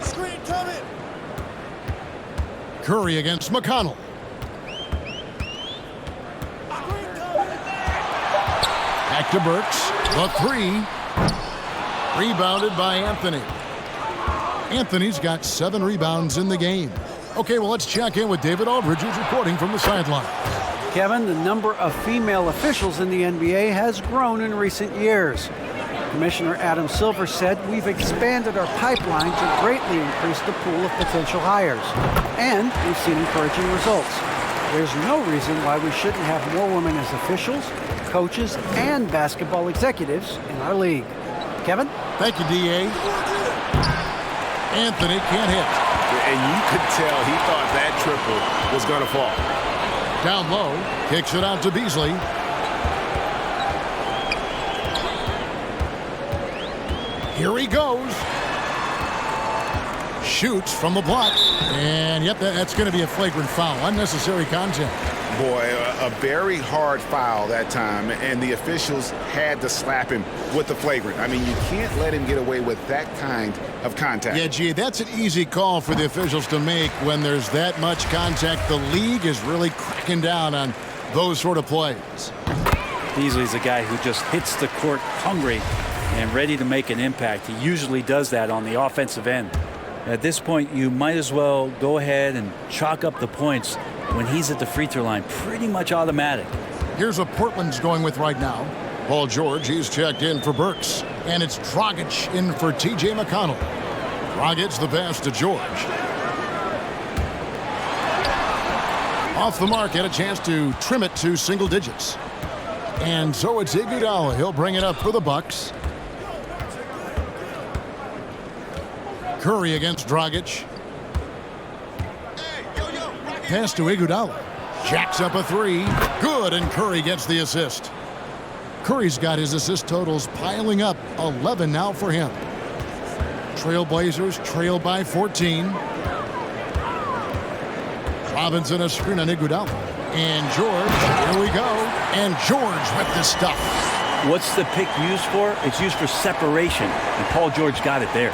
Screen coming. Curry against McConnell. Back to Burks. The 3. Rebounded by Anthony. Anthony's got 7 rebounds in the game. Okay, well, let's check in with David Aldridge, who's reporting from the sideline. Kevin, the number of female officials in the NBA has grown in recent years. Commissioner Adam Silver said we've expanded our pipeline to greatly increase the pool of potential hires, and we've seen encouraging results. There's no reason why we shouldn't have more women as officials, coaches, and basketball executives in our league. Kevin? Thank you, D.A. Anthony can't hit. And you could tell he thought that triple was going to fall. Down low, kicks it out to Beasley. Here he goes. Shoots from the block. And yep, that's going to be a flagrant foul. Unnecessary contact. Boy, a very hard foul that time, and the officials had to slap him with the flagrant. I mean, you can't let him get away with that kind of contact. Yeah, gee, that's an easy call for the officials to make when there's that much contact. The league is really cracking down on those sort of plays. Beasley's a guy who just hits the court hungry and ready to make an impact. He usually does that on the offensive end. At this point, you might as well go ahead and chalk up the points when he's at the free throw line. Pretty much automatic. Here's what Portland's going with right now. Paul George, he's checked in for Burks. And it's Dragic in for T.J. McConnell. Dragic the pass to George. Off the mark, had a chance to trim it to single digits. And so it's Iguodala. He'll bring it up for the Bucks. Curry against Dragic. Pass to Iguodala. Jacks up a 3. Good, and Curry gets the assist. Curry's got his assist totals piling up. 11 now for him. Trailblazers trail by 14. Robinson a screen on Iguodala. And George, here we go. And George with the stuff. What's the pick used for? It's used for separation, and Paul George got it there.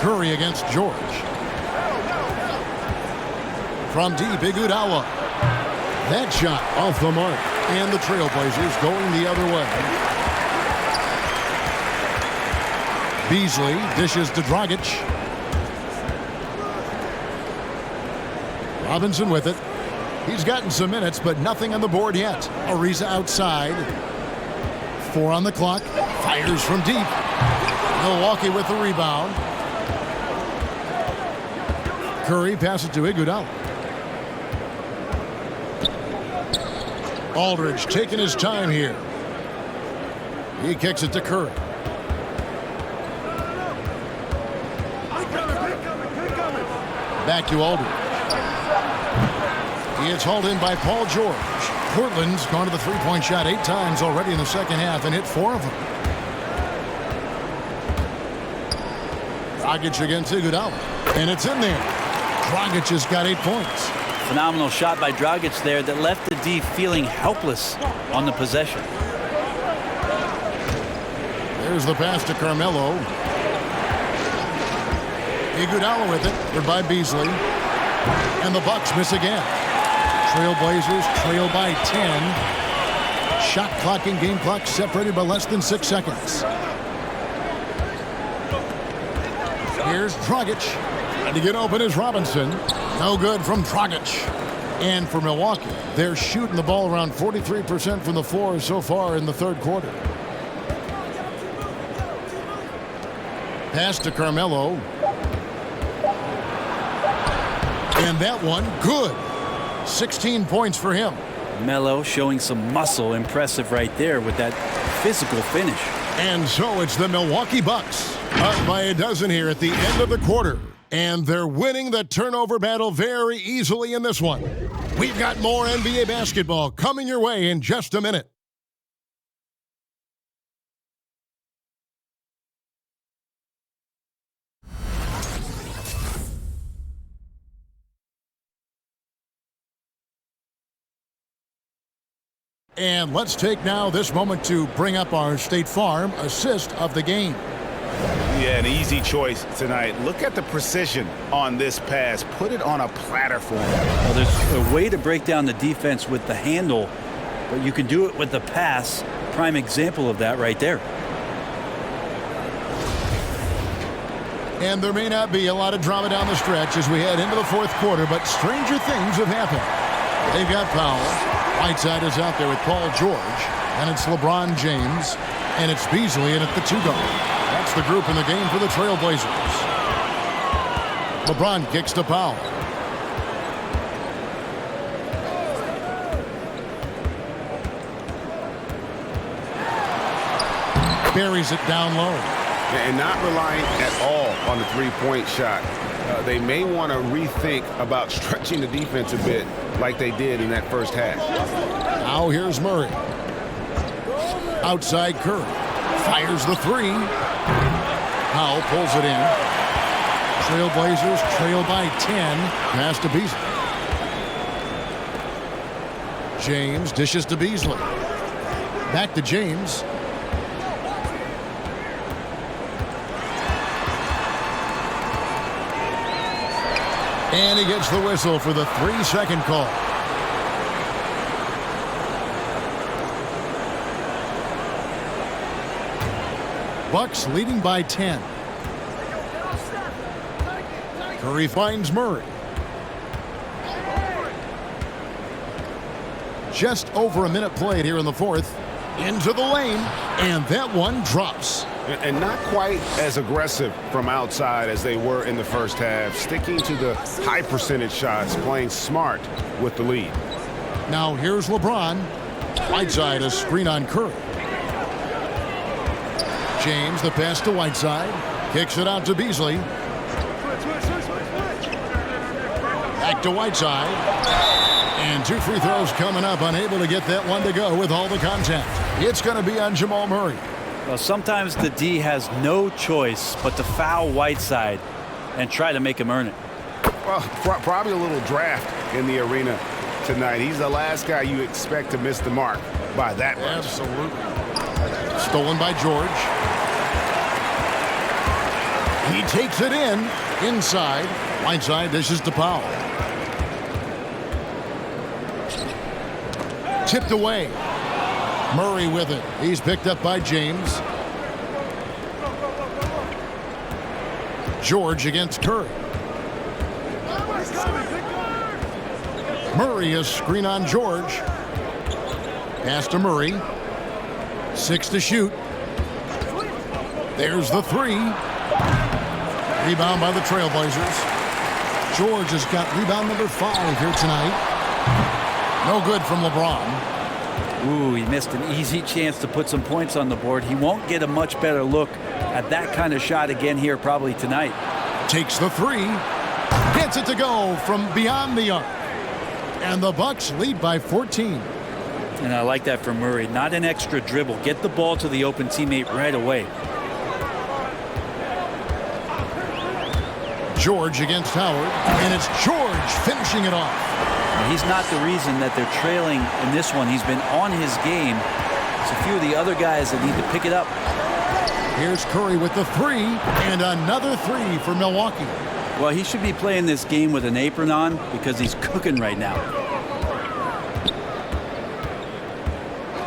Curry against George. From deep, Iguodala. That shot off the mark. And the Trailblazers going the other way. Beasley dishes to Dragic. Robinson with it. He's gotten some minutes, but nothing on the board yet. Ariza outside. 4 on the clock. Fires from deep. Milwaukee with the rebound. Curry passes to Iguodala. Aldridge taking his time here. He kicks it to Curry. Back to Aldridge. He is hauled in by Paul George. Portland's gone to the three-point shot 8 times already in the second half and hit 4 of them. Dragic against Iguodala. And it's in there. Dragic has got 8 points. Phenomenal shot by Dragic there that left the D feeling helpless on the possession. There's the pass to Carmelo. Iguodala with it. They're by Beasley. And the Bucks miss again. Trailblazers trail by 10. Shot clock and game clock separated by less than 6 seconds. Here's Dragic. Trying to get open is Robinson. No good from Dragic. And for Milwaukee, they're shooting the ball around 43% from the floor so far in the third quarter. Pass to Carmelo. And that one, good. 16 points for him. Melo showing some muscle. Impressive right there with that physical finish. And so it's the Milwaukee Bucks up by a dozen here at the end of the quarter. And they're winning the turnover battle very easily in this one. We've got more NBA basketball coming your way in just a minute. And let's take now this moment to bring up our State Farm assist of the game. Yeah, an easy choice tonight. Look at the precision on this pass. Put it on a platter for him. Well, there's a way to break down the defense with the handle, but you can do it with the pass. Prime example of that right there. And there may not be a lot of drama down the stretch as we head into the fourth quarter, but stranger things have happened. They've got Powell. Whiteside is out there with Paul George, and it's LeBron James, and it's Beasley in at the 2 guard. That's the group in the game for the Trailblazers. LeBron kicks to Powell. Buries it down low. And not relying at all on the three-point shot. They may want to rethink about stretching the defense a bit like they did in that first half. Now here's Murray. Outside Curry. Fires the 3. Powell pulls it in. Trailblazers trail by 10. Pass to Beasley. James dishes to Beasley. Back to James. And he gets the whistle for the 3-second call. Bucks leading by 10. Curry finds Murray. Just over a minute played here in the fourth. Into the lane, and that one drops. And not quite as aggressive from outside as they were in the first half. Sticking to the high percentage shots, playing smart with the lead. Now here's LeBron. Whiteside a screen on Curry. James the pass to Whiteside. Kicks it out to Beasley. Back to Whiteside. And 2 free throws coming up. Unable to get that one to go with all the contact. It's going to be on Jamal Murray. Well, sometimes the D has no choice but to foul Whiteside and try to make him earn it. Well, probably a little draft in the arena tonight. He's the last guy you expect to miss the mark by that much. Absolutely. Stolen by George. He takes it inside. Whiteside dishes to Powell. Tipped away. Murray with it. He's picked up by James. George against Curry. Murray is screen on George. Pass to Murray. 6 to shoot. There's the 3. Rebound by the Trailblazers. George has got rebound number 5 here tonight. No good from LeBron. Ooh, he missed an easy chance to put some points on the board. He won't get a much better look at that kind of shot again here probably tonight. Takes the 3. Gets it to go from beyond the arc. And the Bucks lead by 14. And I like that from Murray. Not an extra dribble. Get the ball to the open teammate right away. George against Howard. And it's George finishing it off. He's not the reason that they're trailing in this one. He's been on his game. It's a few of the other guys that need to pick it up. Here's Curry with the 3, and another 3 for Milwaukee. Well, he should be playing this game with an apron on because he's cooking right now.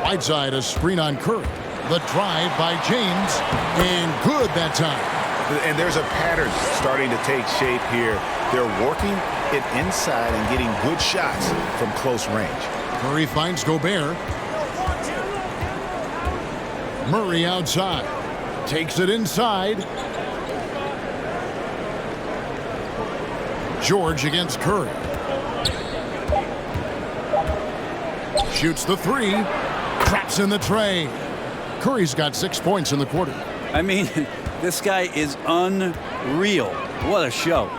Whiteside a screen on Curry. The drive by James, and good that time. And there's a pattern starting to take shape here. They're working it inside and getting good shots from close range. Curry finds Gobert. Murray outside. Takes it inside. George against Curry. Shoots the 3. Traps in the tray. Curry's got 6 points in the quarter. I mean, this guy is unreal. What a show.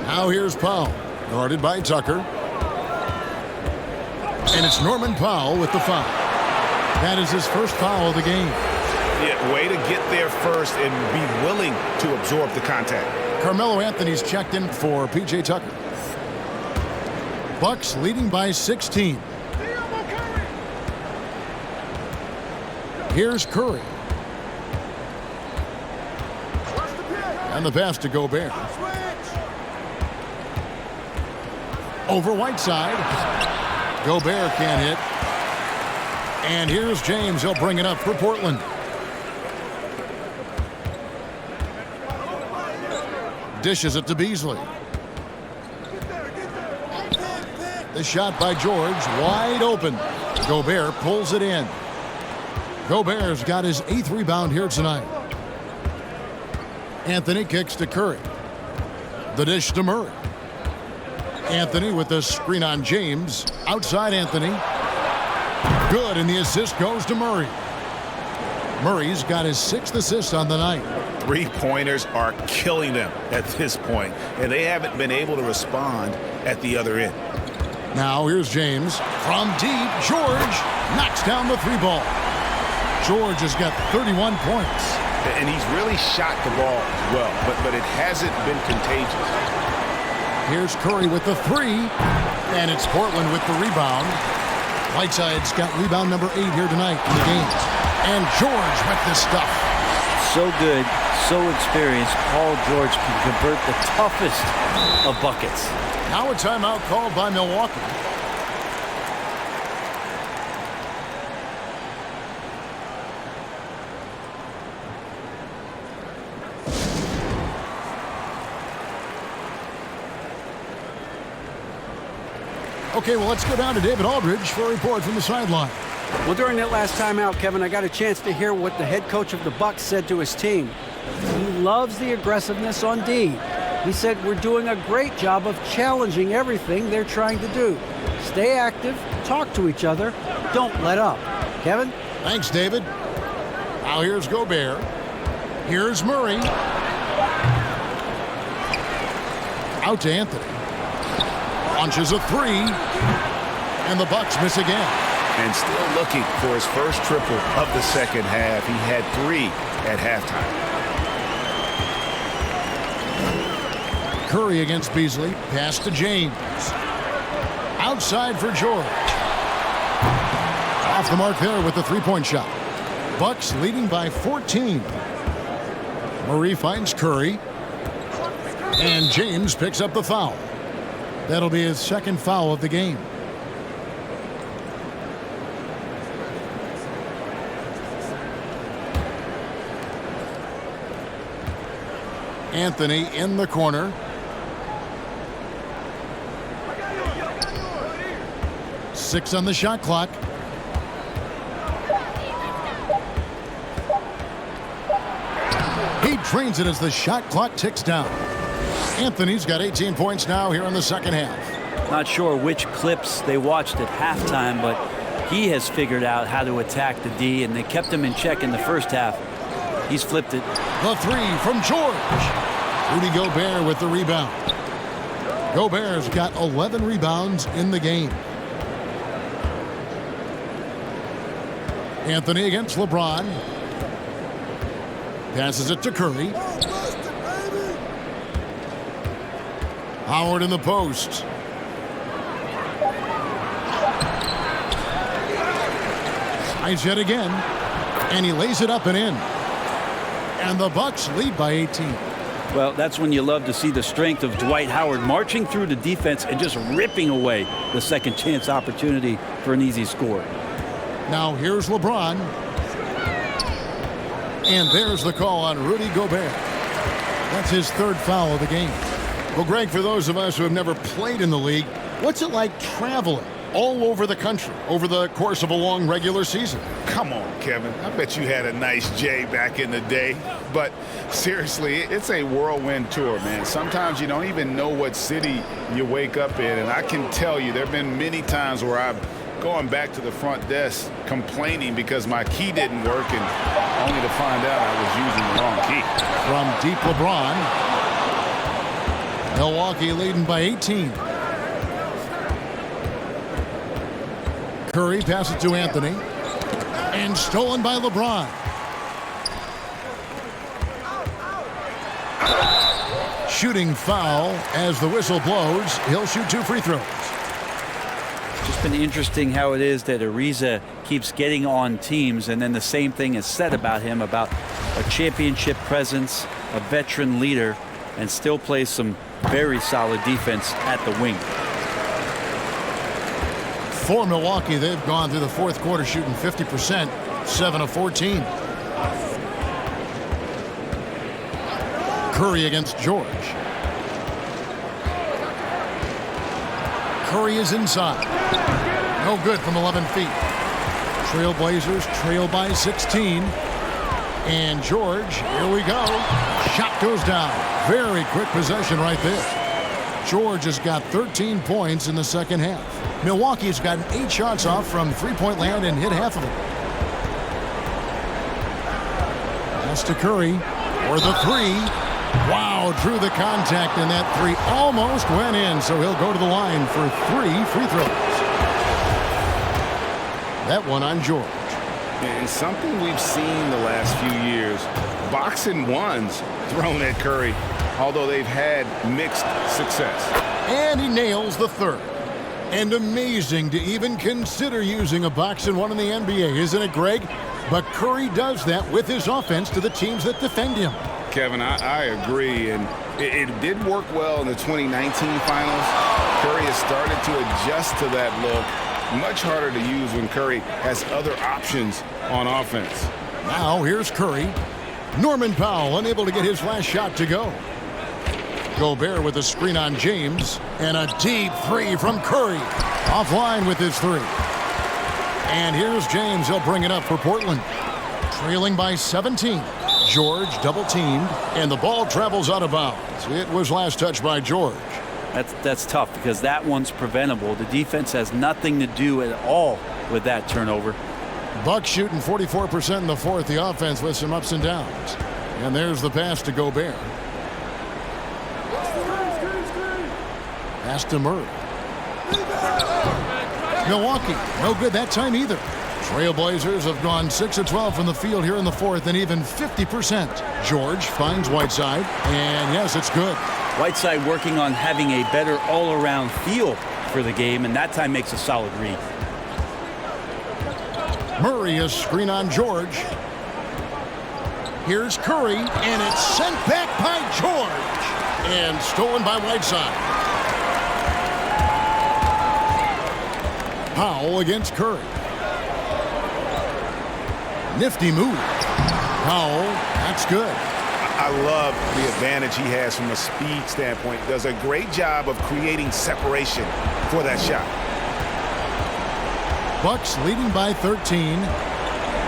Now here's Powell, guarded by Tucker. And it's Norman Powell with the foul. That is his first foul of the game. Yeah, way to get there first and be willing to absorb the contact. Carmelo Anthony's checked in for P.J. Tucker. Bucks leading by 16. Here's Curry. And the pass to Gobert. Over Whiteside. Gobert can't hit. And here's James. He'll bring it up for Portland. Dishes it to Beasley. The shot by George, wide open. Gobert pulls it in. Gobert's got his 8th rebound here tonight. Anthony kicks to Curry. The dish to Murray. Anthony with the screen on James. Outside Anthony. Good, and the assist goes to Murray. Murray's got his 6th assist on the night. Three-pointers are killing them at this point, and they haven't been able to respond at the other end. Now here's James. From deep, George knocks down the 3 ball. George has got 31 points. And he's really shot the ball well, but it hasn't been contagious. Here's Curry with the 3, and it's Portland with the rebound. Whiteside's got rebound number 8 here tonight in the game. And George with this stuff. So good, so experienced. Paul George can convert the toughest of buckets. Now a timeout called by Milwaukee. Okay, well, let's go down to David Aldridge for a report from the sideline. Well, during that last timeout, Kevin, I got a chance to hear what the head coach of the Bucks said to his team. He loves the aggressiveness on D. He said, we're doing a great job of challenging everything they're trying to do. Stay active, talk to each other, don't let up. Kevin? Thanks, David. Now here's Gobert. Here's Murray. Out to Anthony. Launches a 3. And the Bucks miss again. And still looking for his first triple of the second half. He had 3 at halftime. Curry against Beasley. Pass to James. Outside for George. Off the mark there with the 3-point shot. Bucks leading by 14. Murray finds Curry. And James picks up the foul. That'll be his 2nd foul of the game. Anthony in the corner. Six on the shot clock. He drains it as the shot clock ticks down. Anthony's got 18 points now here in the second half. Not sure which clips they watched at halftime, but he has figured out how to attack the D, and they kept him in check in the first half. He's flipped it. The 3 from George. Rudy Gobert with the rebound. Gobert's got 11 rebounds in the game. Anthony against LeBron. Passes it to Curry. Howard in the post. Eyes yet again. And he lays it up and in. And the Bucks lead by 18. Well, that's when you love to see the strength of Dwight Howard marching through the defense and just ripping away the second chance opportunity for an easy score. Now here's LeBron. And there's the call on Rudy Gobert. That's his 3rd foul of the game. Well, Greg, for those of us who have never played in the league, what's it like traveling all over the country over the course of a long regular season? Come on, Kevin. I bet you had a nice J back in the day. But seriously, it's a whirlwind tour, man. Sometimes you don't even know what city you wake up in. And I can tell you there have been many times where I've gone back to the front desk complaining because my key didn't work, and only to find out I was using the wrong key. From deep LeBron. Milwaukee leading by 18. Curry passes to Anthony. And stolen by LeBron. Shooting foul as the whistle blows. He'll shoot 2 free throws. been interesting how it is that Ariza keeps getting on teams, and then the same thing is said about him, about a championship presence, a veteran leader, and still plays some very solid defense at the wing. For Milwaukee, they've gone through the fourth quarter shooting 50%, 7 of 14. Curry against George. Curry is inside. No good from 11 feet. Trailblazers trail by 16. And George, here we go. Shot goes down. Very quick possession right there. George has got 13 points in the second half. Milwaukee's gotten 8 shots off from three-point land and hit half of them. Pass to Curry for the three. Wow, drew the contact, and that three almost went in, so he'll go to the line for 3 free throws. That one on George. And something we've seen the last few years, boxing ones thrown at Curry, although they've had mixed success. And he nails the third. And amazing to even consider using a boxing one in the NBA, isn't it, Greg? But Curry does that with his offense to the teams that defend him. Kevin, I agree, and it did work well in the 2019 finals. Curry has started to adjust to that look. Much harder to use when Curry has other options on offense. Now here's Curry. Norman Powell unable to get his last shot to go. Gobert with a screen on James, and a deep three from Curry. Offline with his three. And here's James. He'll bring it up for Portland. Trailing by 17. George double-teamed, and the ball travels out of bounds. It was last touched by George. That's tough because that one's preventable. The defense has nothing to do at all with that turnover. Bucks shooting 44% in the fourth. The offense with some ups and downs. And there's the pass to Gobert. Pass to Murray. Milwaukee, no good that time either. Trailblazers have gone 6 of 12 from the field here in the fourth, and even 50%. George finds Whiteside, and yes, it's good. Whiteside working on having a better all-around feel for the game, and that time makes a solid read. Murray is screen on George. Here's Curry, and it's sent back by George, and stolen by Whiteside. Powell against Curry. Nifty move. Powell, that's good. I love the advantage he has from a speed standpoint. Does a great job of creating separation for that shot. Bucks leading by 13.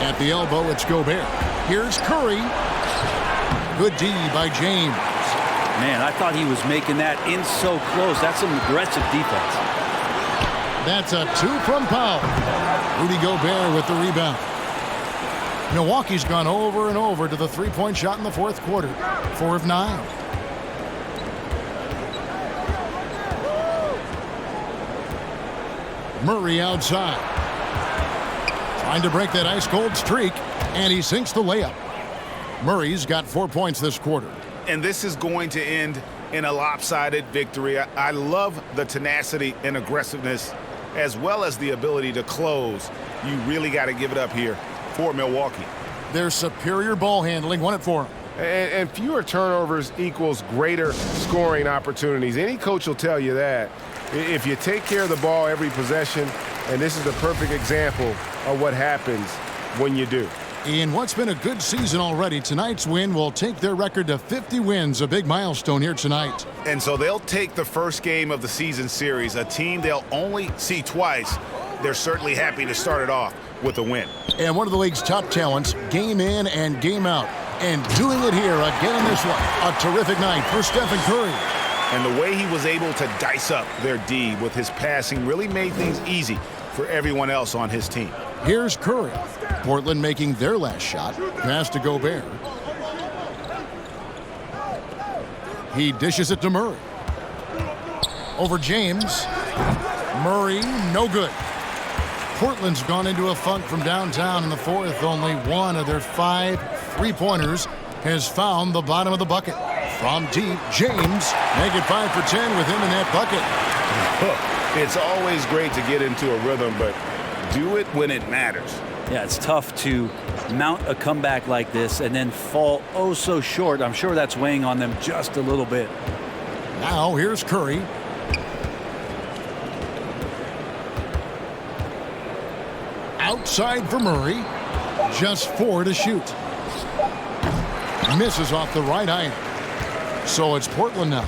At the elbow, it's Gobert. Here's Curry. Good D by James. Man, I thought he was making that in so close. That's some aggressive defense. That's a 2 from Powell. Rudy Gobert with the rebound. Milwaukee's gone over and over to the three-point shot in the fourth quarter. 4 of 9. Murray outside. Trying to break that ice-cold streak, and he sinks the layup. Murray's got 4 points this quarter. And this is going to end in a lopsided victory. I love the tenacity and aggressiveness, as well as the ability to close. You really got to give it up here for Milwaukee. Their superior ball handling won it for them. And fewer turnovers equals greater scoring opportunities. Any coach will tell you that. If you take care of the ball every possession, and this is a perfect example of what happens when you do. In what's been a good season already, tonight's win will take their record to 50 wins, a big milestone here tonight. And so they'll take the first game of the season series, a team they'll only see twice. They're certainly happy to start it off with a win. And one of the league's top talents, game in and game out. And doing it here again in this one. A terrific night for Stephen Curry. And the way he was able to dice up their D with his passing really made things easy for everyone else on his team. Here's Curry. Portland making their last shot. Pass to Gobert. He dishes it to Murray. Over James. Murray, no good. Portland's gone into a funk from downtown in the fourth. Only one of their 5 three-pointers has found the bottom of the bucket. From deep, James make it 5 for 10 with him in that bucket. It's always great to get into a rhythm, but do it when it matters. Yeah, it's tough to mount a comeback like this and then fall oh so short. I'm sure that's weighing on them just a little bit. Now here's Curry. Outside for Murray. Just 4 to shoot. Misses off the right eye. So it's Portland now.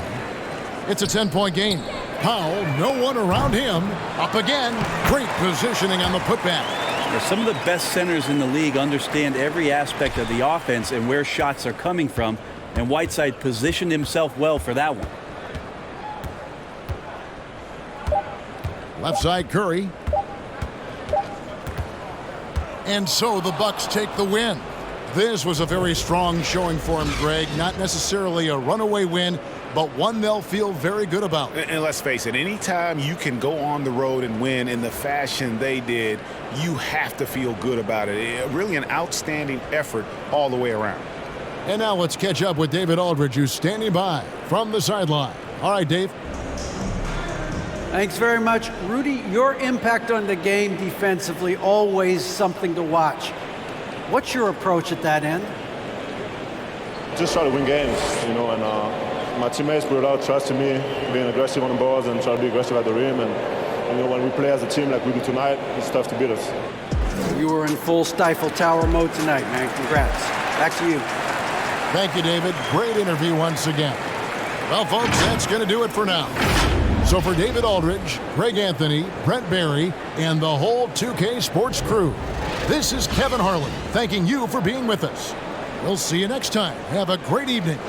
It's a 10-point game. Powell, no one around him. Up again. Great positioning on the putback. Some of the best centers in the league understand every aspect of the offense and where shots are coming from, and Whiteside positioned himself well for that one. Left side Curry. And so the Bucks take the win. This was a very strong showing for him, Greg. Not necessarily a runaway win, but one they'll feel very good about. And let's face it, anytime you can go on the road and win in the fashion they did, you have to feel good about it. Really an outstanding effort all the way around. And now let's catch up with David Aldridge, who's standing by from the sideline. All right, Dave. Thanks very much. Rudy, your impact on the game defensively, always something to watch. What's your approach at that end? Just try to win games, and my teammates put a lot of trust in me, being aggressive on the balls and try to be aggressive at the rim. And, when we play as a team like we do tonight, it's tough to beat us. You were in full Stifle Tower mode tonight, man. Congrats. Back to you. Thank you, David. Great interview once again. Well, folks, that's going to do it for now. So for David Aldridge, Greg Anthony, Brent Barry, and the whole 2K Sports crew, this is Kevin Harlan thanking you for being with us. We'll see you next time. Have a great evening.